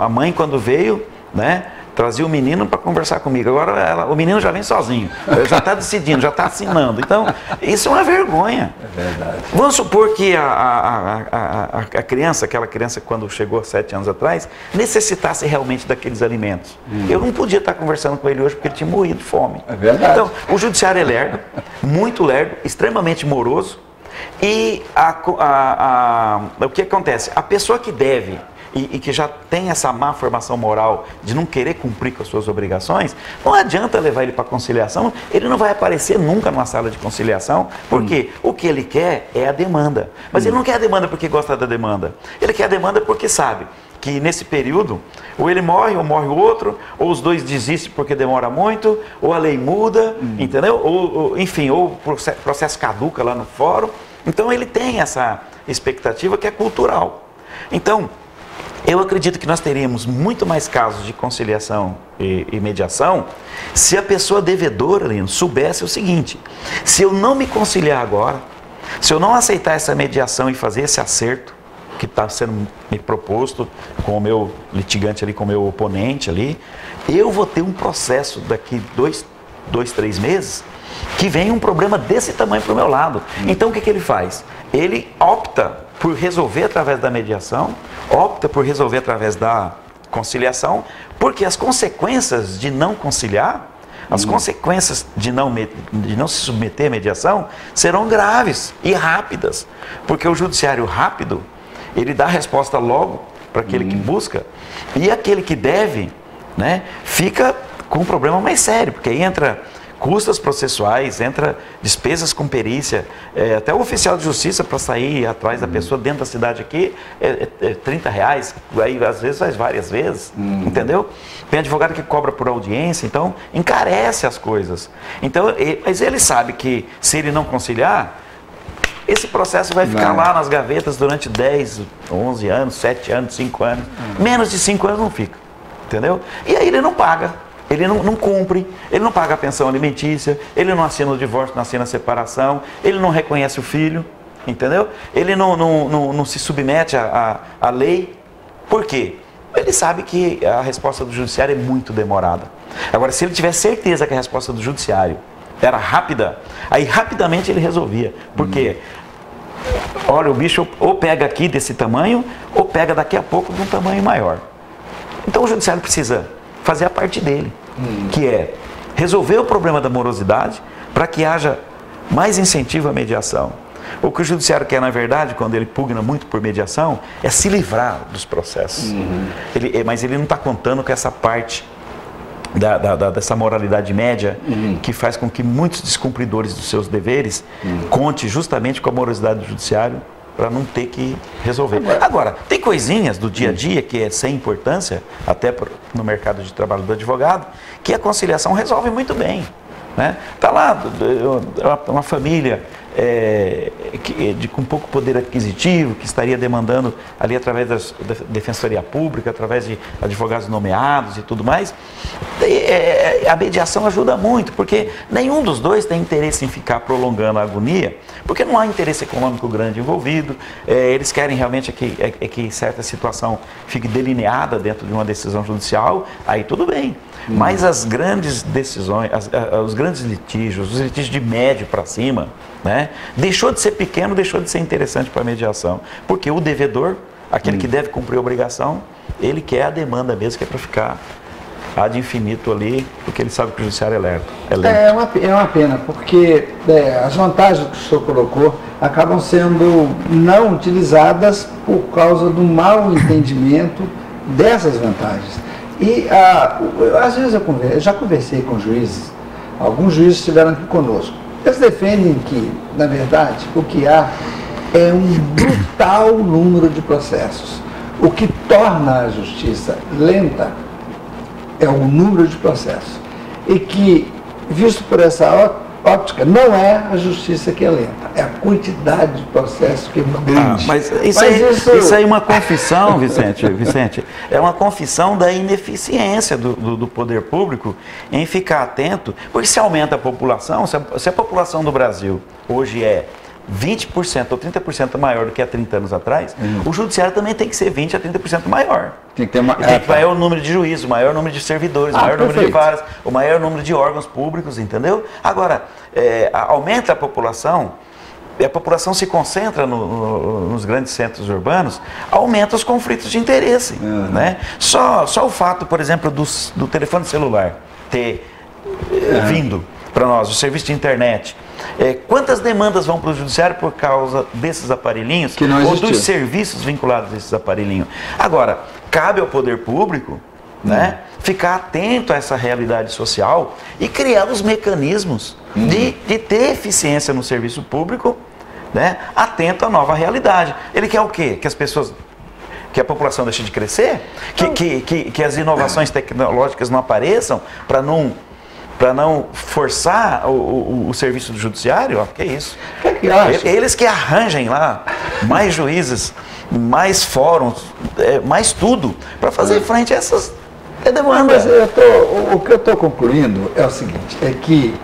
A mãe, quando veio, né, trazia o menino para conversar comigo. Agora o menino já vem sozinho, já está decidindo, já está assinando. Então, isso é uma vergonha. É verdade. Vamos supor que a criança, aquela criança quando chegou 7 anos atrás, necessitasse realmente daqueles alimentos. Eu não podia estar conversando com ele hoje porque ele tinha morrido de fome. É verdade. Então, o judiciário é lerdo, muito lerdo, extremamente moroso. E o que acontece? A pessoa que deve e que já tem essa má formação moral de não querer cumprir com as suas obrigações, não adianta levar ele para conciliação, ele não vai aparecer nunca numa sala de conciliação, porque o que ele quer é a demanda. Mas ele não quer a demanda porque gosta da demanda, ele quer a demanda porque sabe que nesse período, ou ele morre, ou morre o outro, ou os dois desistem porque demora muito, ou a lei muda, entendeu? Enfim, ou o processo caduca lá no fórum. Então ele tem essa expectativa que é cultural. Então, eu acredito que nós teríamos muito mais casos de conciliação e mediação se a pessoa devedora, Lino, soubesse o seguinte: se eu não me conciliar agora, se eu não aceitar essa mediação e fazer esse acerto que está sendo me proposto com o meu litigante ali, com o meu oponente ali, eu vou ter um processo daqui 2-3 meses que vem um problema desse tamanho para o meu lado. Então o que ele faz? Ele opta por resolver através da mediação, opta por resolver através da conciliação, porque as consequências de não conciliar, as consequências de não se submeter à mediação serão graves e rápidas, porque o judiciário rápido, ele dá a resposta logo para aquele que busca, e aquele que deve, né, fica com um problema mais sério, porque aí entra custas processuais, entra despesas com perícia, até o oficial de justiça para sair atrás da pessoa dentro da cidade aqui é R$30, aí às vezes faz várias vezes, entendeu? Tem advogado que cobra por audiência, então encarece as coisas. Então, mas ele sabe que se ele não conciliar, esse processo vai ficar lá nas gavetas durante 10, 11 anos, 7 anos, 5 anos, menos de 5 anos não fica, entendeu? E aí ele não paga. Ele não cumpre, ele não paga a pensão alimentícia, ele não assina o divórcio, não assina a separação, ele não reconhece o filho, entendeu? Ele não se submete à lei. Por quê? Ele sabe que a resposta do judiciário é muito demorada. Agora, se ele tiver certeza que a resposta do judiciário era rápida, aí rapidamente ele resolvia. Por quê? Olha, o bicho ou pega aqui desse tamanho, ou pega daqui a pouco de um tamanho maior. Então o judiciário precisa fazer a parte dele, que é resolver o problema da morosidade para que haja mais incentivo à mediação. O que o judiciário quer, na verdade, quando ele pugna muito por mediação, é se livrar dos processos. Mas ele não está contando com essa parte dessa moralidade média que faz com que muitos descumpridores dos seus deveres conte justamente com a morosidade do judiciário para não ter que resolver. Agora, tem coisinhas do dia a dia que é sem importância, até no mercado de trabalho do advogado, que a conciliação resolve muito bem. Está lá uma família com pouco poder aquisitivo, que estaria demandando ali através da Defensoria Pública, através de advogados nomeados e tudo mais. A mediação ajuda muito, porque nenhum dos dois tem interesse em ficar prolongando a agonia, porque não há interesse econômico grande envolvido, eles querem realmente que certa situação fique delineada dentro de uma decisão judicial, aí tudo bem. Mas as grandes decisões, os grandes litígios, os litígios de médio para cima, deixou de ser pequeno, deixou de ser interessante para a mediação. Porque o devedor, aquele que deve cumprir a obrigação, ele quer a demanda mesmo, que é para ficar ad infinito ali, porque ele sabe que o judiciário é lento. É uma pena, porque as vantagens que o senhor colocou acabam sendo não utilizadas por causa do mau entendimento dessas vantagens. E às vezes eu já conversei com juízes, alguns juízes estiveram aqui conosco. Eles defendem que, na verdade, o que há é um brutal número de processos. O que torna a justiça lenta é o número de processos. E que, visto por essa óptica, não é a justiça que é lenta, é a quantidade de processos que é grande. Mas isso aí é uma confissão, Vicente, é uma confissão da ineficiência do poder público em ficar atento, porque se aumenta a população, se a população do Brasil hoje é 20% ou 30% maior do que há 30 anos atrás, o judiciário também tem que ser 20% a 30% maior. Tem que ter uma... Tem que ter o número de juízes, o maior número de servidores, o maior número de varas, o maior número de órgãos públicos, entendeu? Agora, aumenta a população se concentra nos grandes centros urbanos, aumenta os conflitos de interesse. Né? Só o fato, por exemplo, do telefone celular ter vindo para nós, o serviço de internet. Quantas demandas vão para o judiciário por causa desses aparelhinhos ou dos serviços vinculados a esses aparelhinhos? Agora, cabe ao poder público, né, ficar atento a essa realidade social e criar os mecanismos de ter eficiência no serviço público, né, atento à nova realidade. Ele quer o quê? Que a população deixe de crescer? Que as inovações tecnológicas não apareçam para não forçar o serviço do judiciário? Ó, que isso? Eles que arranjem lá mais juízes, mais fóruns, mais tudo, para fazer frente a essas demandas. Mas o que eu estou concluindo é o seguinte, é que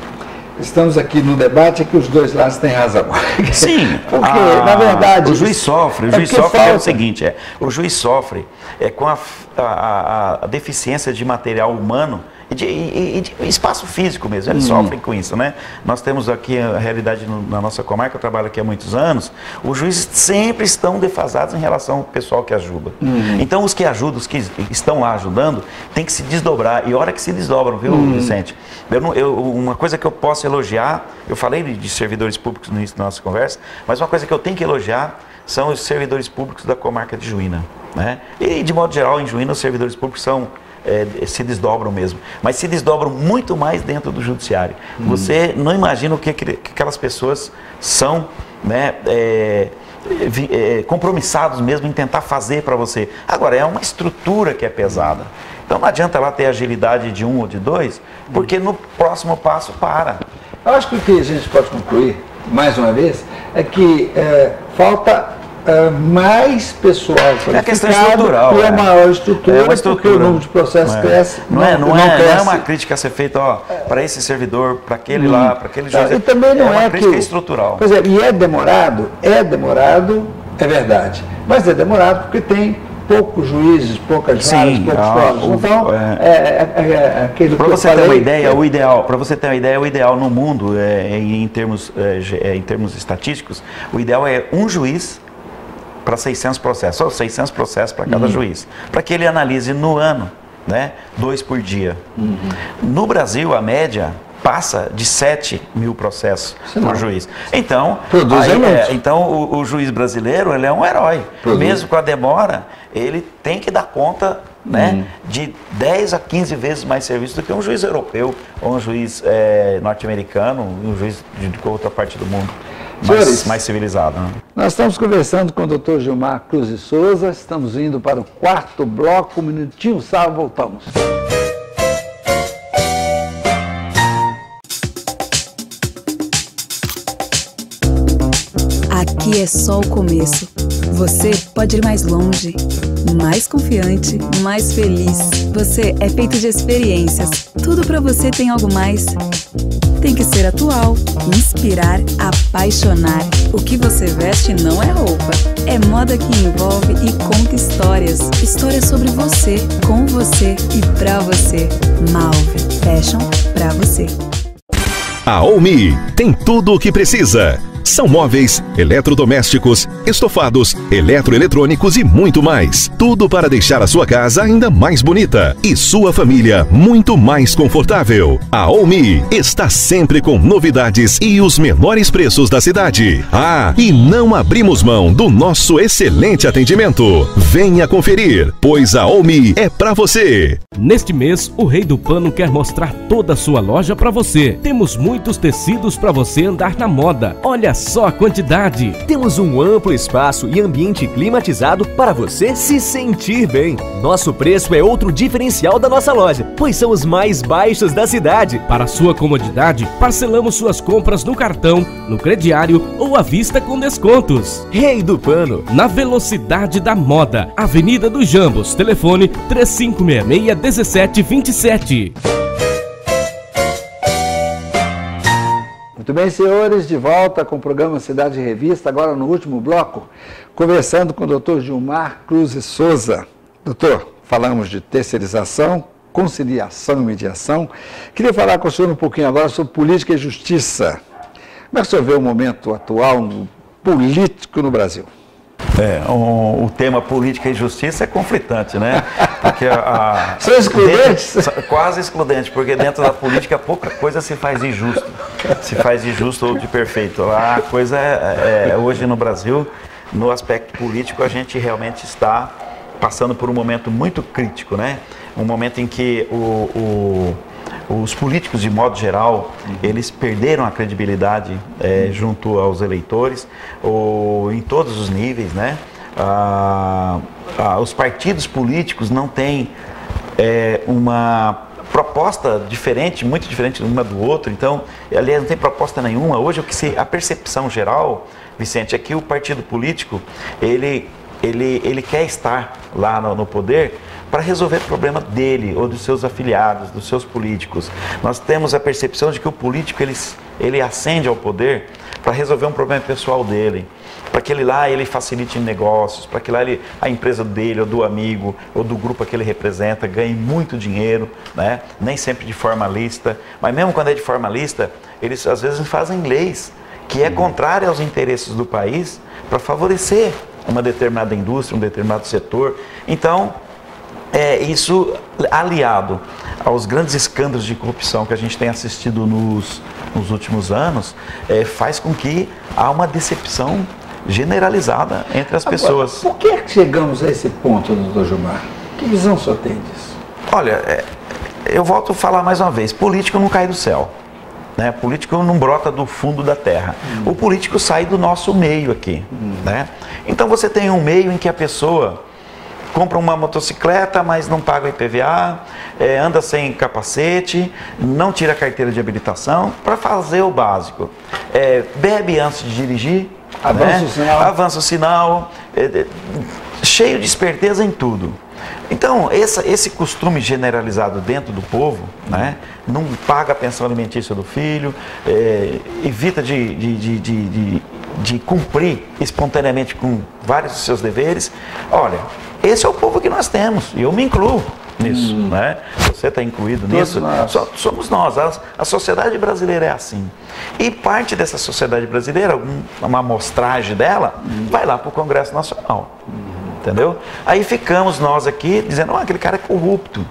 estamos aqui no debate, é que os dois lados têm razão. Sim, porque, na verdade... O juiz sofre, é o seguinte, o juiz sofre com a deficiência de material humano e de espaço físico mesmo, eles sofrem com isso, né? Nós temos aqui a realidade na nossa comarca, eu trabalho aqui há muitos anos, os juízes sempre estão defasados em relação ao pessoal que ajuda. Então os que ajudam, os que estão lá ajudando, tem que se desdobrar, e a hora que se desdobram, viu, Vicente? Uma coisa que eu posso elogiar, eu falei de servidores públicos no início da nossa conversa, mas uma coisa que eu tenho que elogiar são os servidores públicos da comarca de Juína, né? E de modo geral, em Juína, os servidores públicos se desdobram mesmo, mas se desdobram muito mais dentro do judiciário. Você não imagina o que aquelas pessoas são, né, compromissados mesmo em tentar fazer para você. Agora, é uma estrutura que é pesada. Então não adianta lá ter agilidade de um ou de dois, porque no próximo passo para. Eu acho que o que a gente pode concluir, mais uma vez, é que falta mais pessoal qualificado. É questão estrutural. E maior estrutura, porque o número de processos cresce. Não é uma crítica a ser feita para esse servidor, para aquele lá, para aquele juiz. E também não uma crítica estrutural. Por exemplo, e é demorado, é verdade. Mas é demorado porque tem poucos juízes, poucas varas, poucos fóruns. Então, aquele para você ter uma ideia, o ideal no mundo, em termos estatísticos, o ideal é um juiz para 600 processos, ou 600 processos para cada juiz, para que ele analise no ano, né, 2 por dia. No Brasil, a média passa de 7 mil processos por juiz. Então, o juiz brasileiro, ele é um herói. Mesmo com a demora, ele tem que dar conta, né, de 10 a 15 vezes mais serviço do que um juiz europeu, ou um juiz norte-americano, um juiz de outra parte do mundo. Mais civilizado. Né? Nós estamos conversando com o Dr. Gilmar Cruz de Souza, estamos indo para o 4º bloco, um minutinho, voltamos. Aqui é só o começo. Você pode ir mais longe, mais confiante, mais feliz. Você é feito de experiências. Tudo pra você tem algo mais. Tem que ser atual, inspirar, apaixonar. O que você veste não é roupa. É moda que envolve e conta histórias. Histórias sobre você, com você e pra você. Malve Fashion pra você. A Omi tem tudo o que precisa. São móveis, eletrodomésticos, estofados, eletroeletrônicos e muito mais. Tudo para deixar a sua casa ainda mais bonita e sua família muito mais confortável. A Omi está sempre com novidades e os menores preços da cidade. E não abrimos mão do nosso excelente atendimento. Venha conferir, pois a Omi é para você. Neste mês, o Rei do Pano quer mostrar toda a sua loja para você. Temos muitos tecidos para você andar na moda. Olha só a quantidade. Temos um amplo espaço e ambiente climatizado para você se sentir bem. Nosso preço é outro diferencial da nossa loja, pois são os mais baixos da cidade. Para sua comodidade, parcelamos suas compras no cartão, no crediário ou à vista com descontos. Rei do Pano, na velocidade da moda, Avenida dos Jambos, telefone 3566-1727. Muito Muito bem, senhores, de volta com o programa Cidade Revista, agora no último bloco, conversando com o doutor Gilmar Cruz Souza. Doutor, falamos de terceirização, conciliação e mediação. Queria falar com o senhor um pouquinho agora sobre política e justiça. Como é que o senhor vê o momento atual político no Brasil? O tema política e justiça é conflitante, né? Porque São excludentes? Quase excludente, porque dentro da política pouca coisa se faz de justo. Se faz de justo ou de perfeito. A coisa hoje no Brasil, no aspecto político, a gente realmente está passando por um momento muito crítico, né? Um momento em que os políticos, de modo geral, eles perderam a credibilidade junto aos eleitores, em todos os níveis, né? Os partidos políticos não têm uma proposta diferente, muito diferente uma do outro, então, aliás, não tem proposta nenhuma. Hoje, a percepção geral, Vicente, é que o partido político, ele quer estar lá no poder para resolver o problema dele ou dos seus afiliados, dos seus políticos. Nós temos a percepção de que o político ele ascende ao poder para resolver um problema pessoal dele, para que ele facilite negócios, para que a empresa dele ou do amigo ou do grupo que ele representa ganhe muito dinheiro, né? Nem sempre de forma lícita, mas mesmo quando é de forma lícita, eles às vezes fazem leis que é contrária aos interesses do país para favorecer uma determinada indústria, um determinado setor. Então, isso aliado aos grandes escândalos de corrupção que a gente tem assistido nos últimos anos, faz com que há uma decepção generalizada entre as pessoas. Por que chegamos a esse ponto, doutor Gilmar? Que visão o senhor tem disso? Olha, eu volto a falar mais uma vez, político não cai do céu. Né? Político não brota do fundo da terra. O político sai do nosso meio aqui. Né? Então você tem um meio em que a pessoa compra uma motocicleta, mas não paga o IPVA, anda sem capacete, não tira a carteira de habilitação para fazer o básico. Bebe antes de dirigir, avança o sinal, cheio de esperteza em tudo. Então, esse costume generalizado dentro do povo, né, não paga a pensão alimentícia do filho, evita de cumprir espontaneamente com vários dos seus deveres. Olha, esse é o povo que nós temos, e eu me incluo nisso, né? Você está incluído nisso, somos nós, a sociedade brasileira é assim. E parte dessa sociedade brasileira, uma amostragem dela, vai lá para o Congresso Nacional. Entendeu? Aí ficamos nós aqui dizendo, aquele cara é corrupto.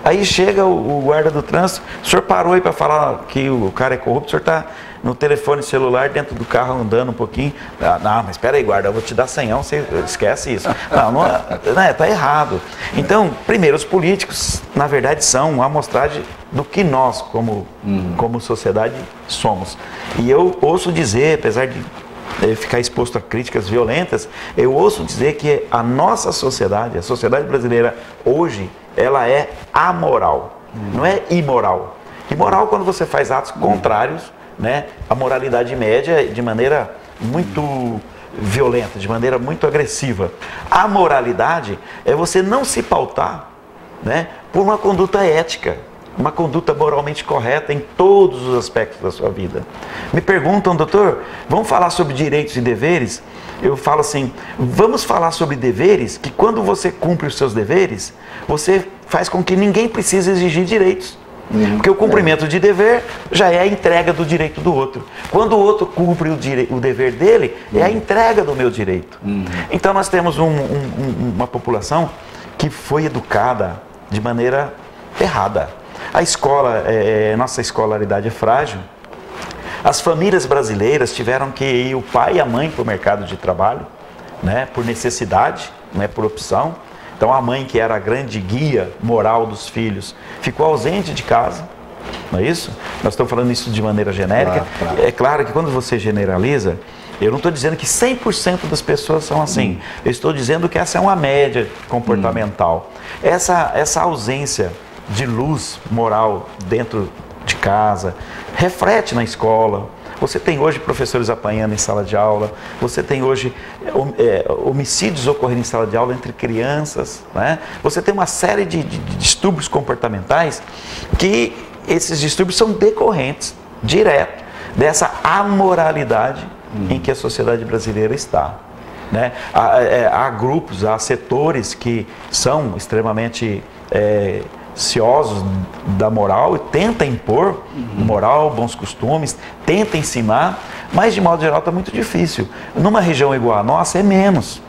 Aí chega o guarda do trânsito, o senhor parou aí para falar que o cara é corrupto, o senhor está no telefone celular dentro do carro andando um pouquinho. Não, mas espera aí, guarda, eu vou te dar 100, você esquece isso. Não, está errado. Então, primeiro, os políticos, na verdade, são uma amostragem do que nós, como sociedade, somos. E eu ouço dizer, apesar de ficar exposto a críticas violentas, eu ouço dizer que a nossa sociedade, a sociedade brasileira hoje, ela é amoral, não é imoral. Imoral quando você faz atos contrários, né, à moralidade média de maneira muito violenta, de maneira muito agressiva. A moralidade é você não se pautar, né, por uma conduta ética, uma conduta moralmente correta em todos os aspectos da sua vida. Me perguntam, doutor, vamos falar sobre direitos e deveres? Eu falo assim, vamos falar sobre deveres, que quando você cumpre os seus deveres, você faz com que ninguém precise exigir direitos. Porque o cumprimento de dever já é a entrega do direito do outro. Quando o outro cumpre o dever dele, é a entrega do meu direito. Então nós temos uma população que foi educada de maneira errada. A escola, nossa escolaridade é frágil. As famílias brasileiras tiveram que ir o pai e a mãe para o mercado de trabalho, né, por necessidade, né, por opção. Então a mãe, que era a grande guia moral dos filhos, ficou ausente de casa, não é isso? Nós estamos falando isso de maneira genérica. Claro. É claro que quando você generaliza, eu não estou dizendo que 100% das pessoas são assim. Eu estou dizendo que essa é uma média comportamental. Essa ausência de luz moral dentro de casa reflete na escola. Você tem hoje professores apanhando em sala de aula, você tem hoje homicídios ocorrendo em sala de aula entre crianças, né? Você tem uma série de distúrbios comportamentais que esses distúrbios são decorrentes, direto, dessa amoralidade em que a sociedade brasileira está. Né? Há grupos, há setores que são extremamente ciosos da moral e tentam impor moral, bons costumes, tentam ensinar, mas de modo geral está muito difícil. Numa região igual a nossa é menos.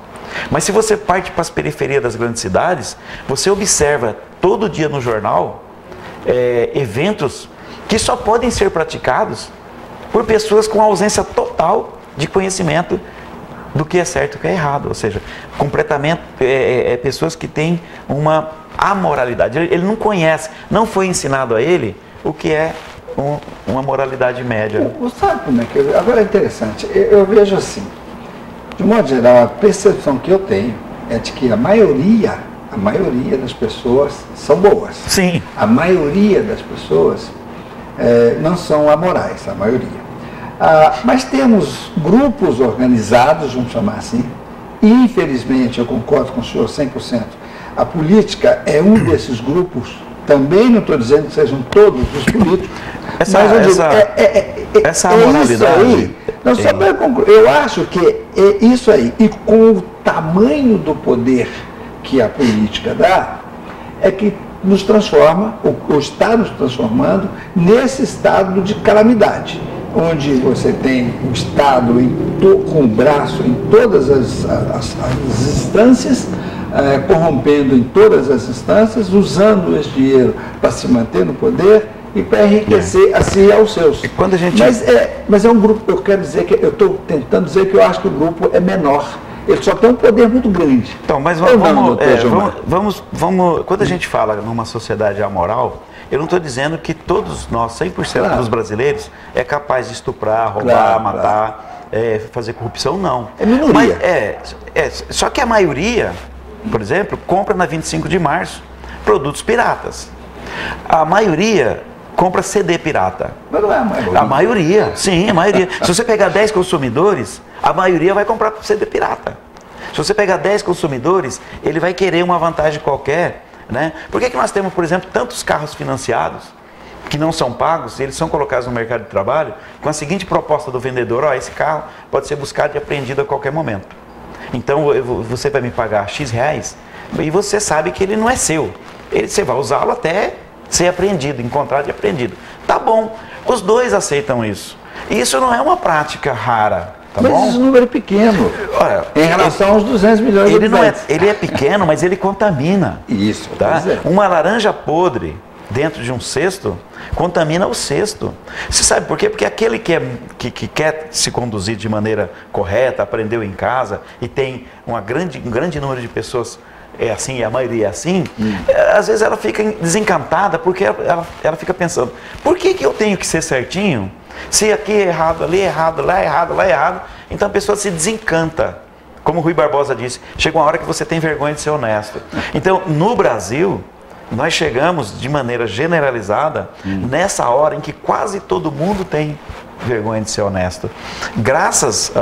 Mas se você parte para as periferias das grandes cidades, você observa todo dia no jornal eventos que só podem ser praticados por pessoas com ausência total de conhecimento do que é certo e o que é errado. Ou seja, completamente pessoas que têm uma amoralidade. Ele não conhece, não foi ensinado a ele o que é uma moralidade média. Sabe como é que... Agora é interessante, eu vejo assim, de modo geral, a percepção que eu tenho é de que a maioria das pessoas são boas. Sim. A maioria das pessoas não são amorais, a maioria. Mas temos grupos organizados, vamos chamar assim, e infelizmente, eu concordo com o senhor 100%, a política é um desses grupos, também não estou dizendo que sejam todos os políticos, mas eu digo, essa amoralidade... Isso aí. Não, só para concluir, eu acho que é isso aí, e com o tamanho do poder que a política dá, é que nos transforma, ou está nos transformando, nesse estado de calamidade, onde você tem o Estado com o braço em todas as instâncias, corrompendo em todas as instâncias, usando esse dinheiro para se manter no poder e para enriquecer a si e aos seus. Quando a gente... mas é um grupo, eu quero dizer que eu estou tentando dizer que eu acho que o grupo é menor. Ele só tem um poder muito grande. Então, mas vamos quando a gente fala numa sociedade amoral, eu não estou dizendo que todos nós, 100% dos brasileiros, é capaz de estuprar, roubar, matar, fazer corrupção, não. É minoria. Mas, só que a maioria, por exemplo, compra na 25 de março produtos piratas. A maioria compra CD pirata. Mas não é a maioria. A maioria, sim, a maioria. Se você pegar 10 consumidores, a maioria vai comprar CD pirata. Se você pegar 10 consumidores, ele vai querer uma vantagem qualquer, né? Por que nós temos, por exemplo, tantos carros financiados que não são pagos, e eles são colocados no mercado de trabalho com a seguinte proposta do vendedor: esse carro pode ser buscado e apreendido a qualquer momento. Então você vai me pagar X reais e você sabe que ele não é seu. Você vai usá-lo até ser apreendido, encontrado e apreendido. Tá bom, os dois aceitam isso. E isso não é uma prática rara. Tá mas bom? esse número é pequeno. Olha, em relação aos 200 milhões de habitantes. Ele é pequeno, mas ele contamina. Isso. Tá? Uma laranja podre dentro de um cesto contamina o cesto. Você sabe por quê? Porque aquele que quer se conduzir de maneira correta, aprendeu em casa e tem um grande número de pessoas assim, e a maioria é assim, às vezes ela fica desencantada porque ela fica pensando: por que eu tenho que ser certinho? Se aqui é errado, ali é errado, lá é errado, lá é errado. Então a pessoa se desencanta. Como o Rui Barbosa disse, chega uma hora que você tem vergonha de ser honesto. Então, no Brasil, nós chegamos de maneira generalizada nessa hora em que quase todo mundo tem vergonha de ser honesto. Graças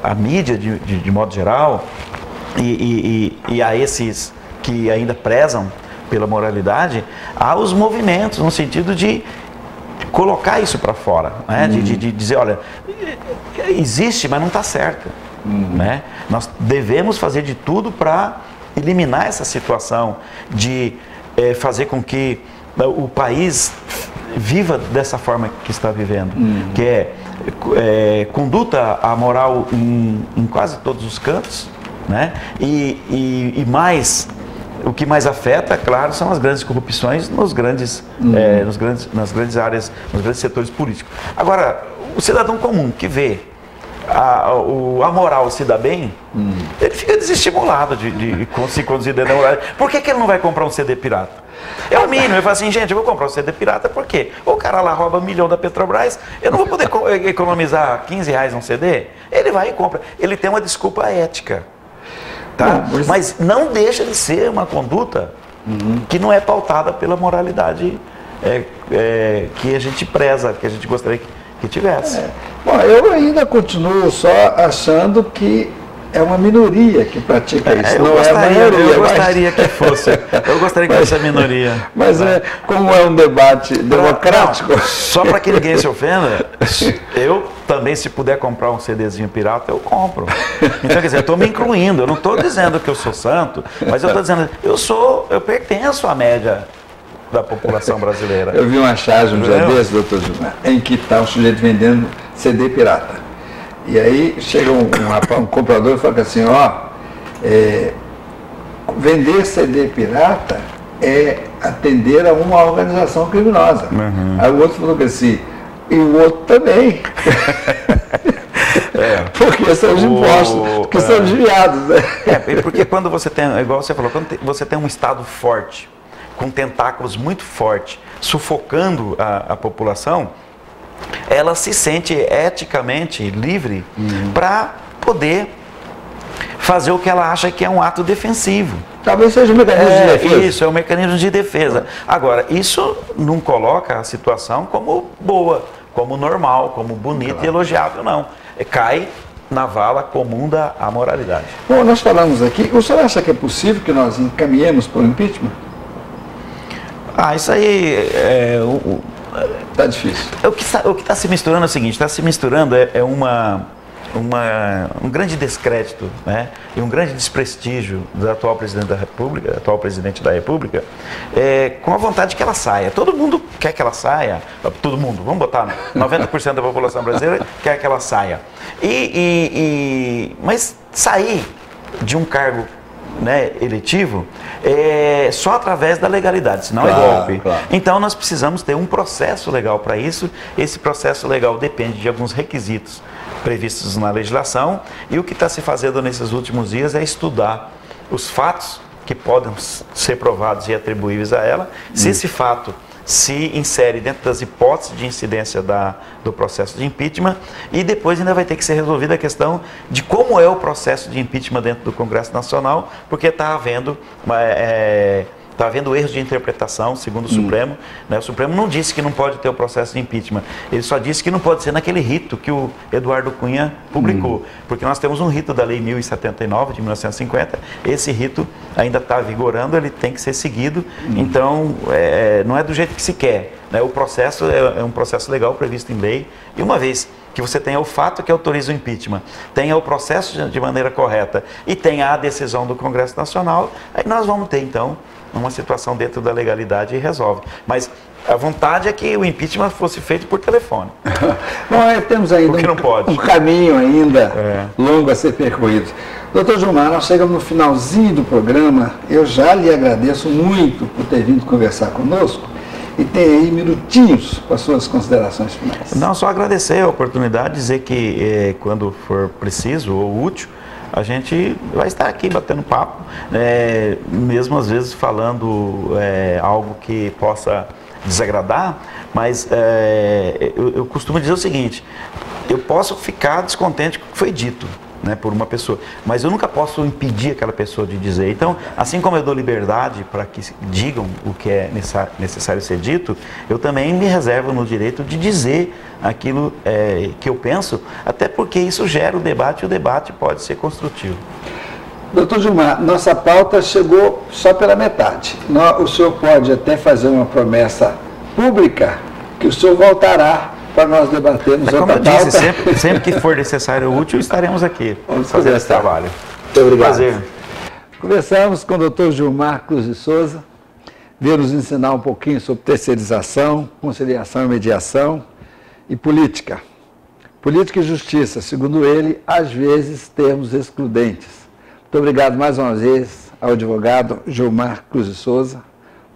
à mídia, de modo geral, e a esses que ainda prezam pela moralidade, há os movimentos no sentido de colocar isso para fora, né? De dizer: olha, existe, mas não está certo. Né? Nós devemos fazer de tudo para eliminar essa situação de fazer com que o país viva dessa forma que está vivendo, que é conduta amoral em quase todos os cantos, né? E mais, o que mais afeta, claro, são as grandes corrupções nas grandes áreas, nos grandes setores políticos. Agora, o cidadão comum que vê a moral se dá bem, ele fica desestimulado de se conduzir dentro da moral. Por que ele não vai comprar um CD pirata? É o mínimo. Ele fala assim: gente, eu vou comprar um CD pirata, por quê? O cara lá rouba 1 milhão da Petrobras, eu não vou poder economizar 15 reais num CD? Ele vai e compra. Ele tem uma desculpa ética. Tá? Mas não deixa de ser uma conduta que não é pautada pela moralidade que a gente preza, que a gente gostaria que tivesse. Bom, eu ainda continuo só achando que é uma minoria que pratica isso, não é a maioria. Eu gostaria que fosse. Eu gostaria que fosse a minoria. Mas como é um debate democrático... Não, só para que ninguém se ofenda, eu também, se puder comprar um CDzinho pirata, eu compro. Então, quer dizer, eu estou me incluindo. Eu não estou dizendo que eu sou santo, mas eu estou dizendo, eu pertenço à média da população brasileira. Eu vi uma charge um dia desse, doutor Gilmar, em que está um sujeito vendendo CD pirata. E aí chega um comprador e fala assim, vender CD pirata é atender a uma organização criminosa. Aí o outro falou assim, e o outro também. Porque são os impostos que são desviados. Né? Porque quando você tem, igual você falou, quando você tem um Estado forte, com tentáculos muito fortes, sufocando a população, ela se sente eticamente livre para poder fazer o que ela acha que é um ato defensivo. Talvez seja um mecanismo de defesa. Isso, é um mecanismo de defesa. Agora, isso não coloca a situação como boa, como normal, como bonita e elogiável, não. Cai na vala comum da amoralidade. Bom, nós falamos aqui, o senhor acha que é possível que nós encaminhemos para o impeachment? Isso aí tá difícil. O que está se misturando é o seguinte, está se misturando um grande descrédito, né, e um grande desprestígio do atual presidente da República, com a vontade que ela saia. Todo mundo quer que ela saia, todo mundo, vamos botar 90% da população brasileira quer que ela saia. Mas sair de um cargo, né, eletivo só através da legalidade, senão é golpe. Então nós precisamos ter um processo legal para isso. Esse processo legal depende de alguns requisitos previstos na legislação, e o que está se fazendo nesses últimos dias é estudar os fatos que podem ser provados e atribuíveis a ela, se esse fato se insere dentro das hipóteses de incidência do processo de impeachment, e depois ainda vai ter que ser resolvida a questão de como é o processo de impeachment dentro do Congresso Nacional, porque está havendo erros de interpretação, segundo o Supremo. Né? O Supremo não disse que não pode ter o processo de impeachment, ele só disse que não pode ser naquele rito que o Eduardo Cunha publicou, porque nós temos um rito da Lei 1079 de 1950, esse rito ainda está vigorando, ele tem que ser seguido, então não é do jeito que se quer. Né? O processo é um processo legal previsto em lei, e uma vez que você tenha o fato que autoriza o impeachment, tenha o processo de maneira correta e tenha a decisão do Congresso Nacional, aí nós vamos ter então uma situação dentro da legalidade e resolve. Mas a vontade é que o impeachment fosse feito por telefone. Bom, temos ainda um caminho ainda longo a ser percorrido. Doutor Gilmar, nós chegamos no finalzinho do programa. Eu já lhe agradeço muito por ter vindo conversar conosco e tem aí minutinhos para as suas considerações finais. Não, só agradecer a oportunidade, dizer que quando for preciso ou útil, a gente vai estar aqui batendo papo, mesmo às vezes falando algo que possa desagradar, mas eu costumo dizer o seguinte, eu posso ficar descontente com o que foi dito, né, por uma pessoa, mas eu nunca posso impedir aquela pessoa de dizer. Então, assim como eu dou liberdade para que digam o que é necessário ser dito, eu também me reservo no direito de dizer aquilo que eu penso, até porque isso gera o debate e o debate pode ser construtivo. Doutor Gilmar, nossa pauta chegou só pela metade. O senhor pode até fazer uma promessa pública que o senhor voltará para nós debatermos outra pauta. Como eu disse, sempre que for necessário ou útil, estaremos aqui. Vamos fazer esse trabalho. Muito obrigado. Prazer. Conversamos com o doutor Gilmar Cruz de Souza, veio nos ensinar um pouquinho sobre terceirização, conciliação e mediação e política. Política e justiça, segundo ele, às vezes termos excludentes. Muito obrigado mais uma vez ao advogado Gilmar Cruz de Souza.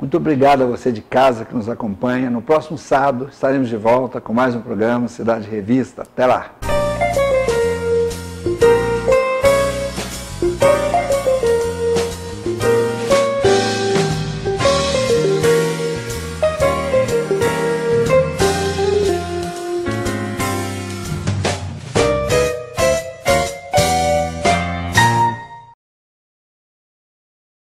Muito obrigado a você de casa que nos acompanha. No próximo sábado estaremos de volta com mais um programa Cidade Revista. Até lá!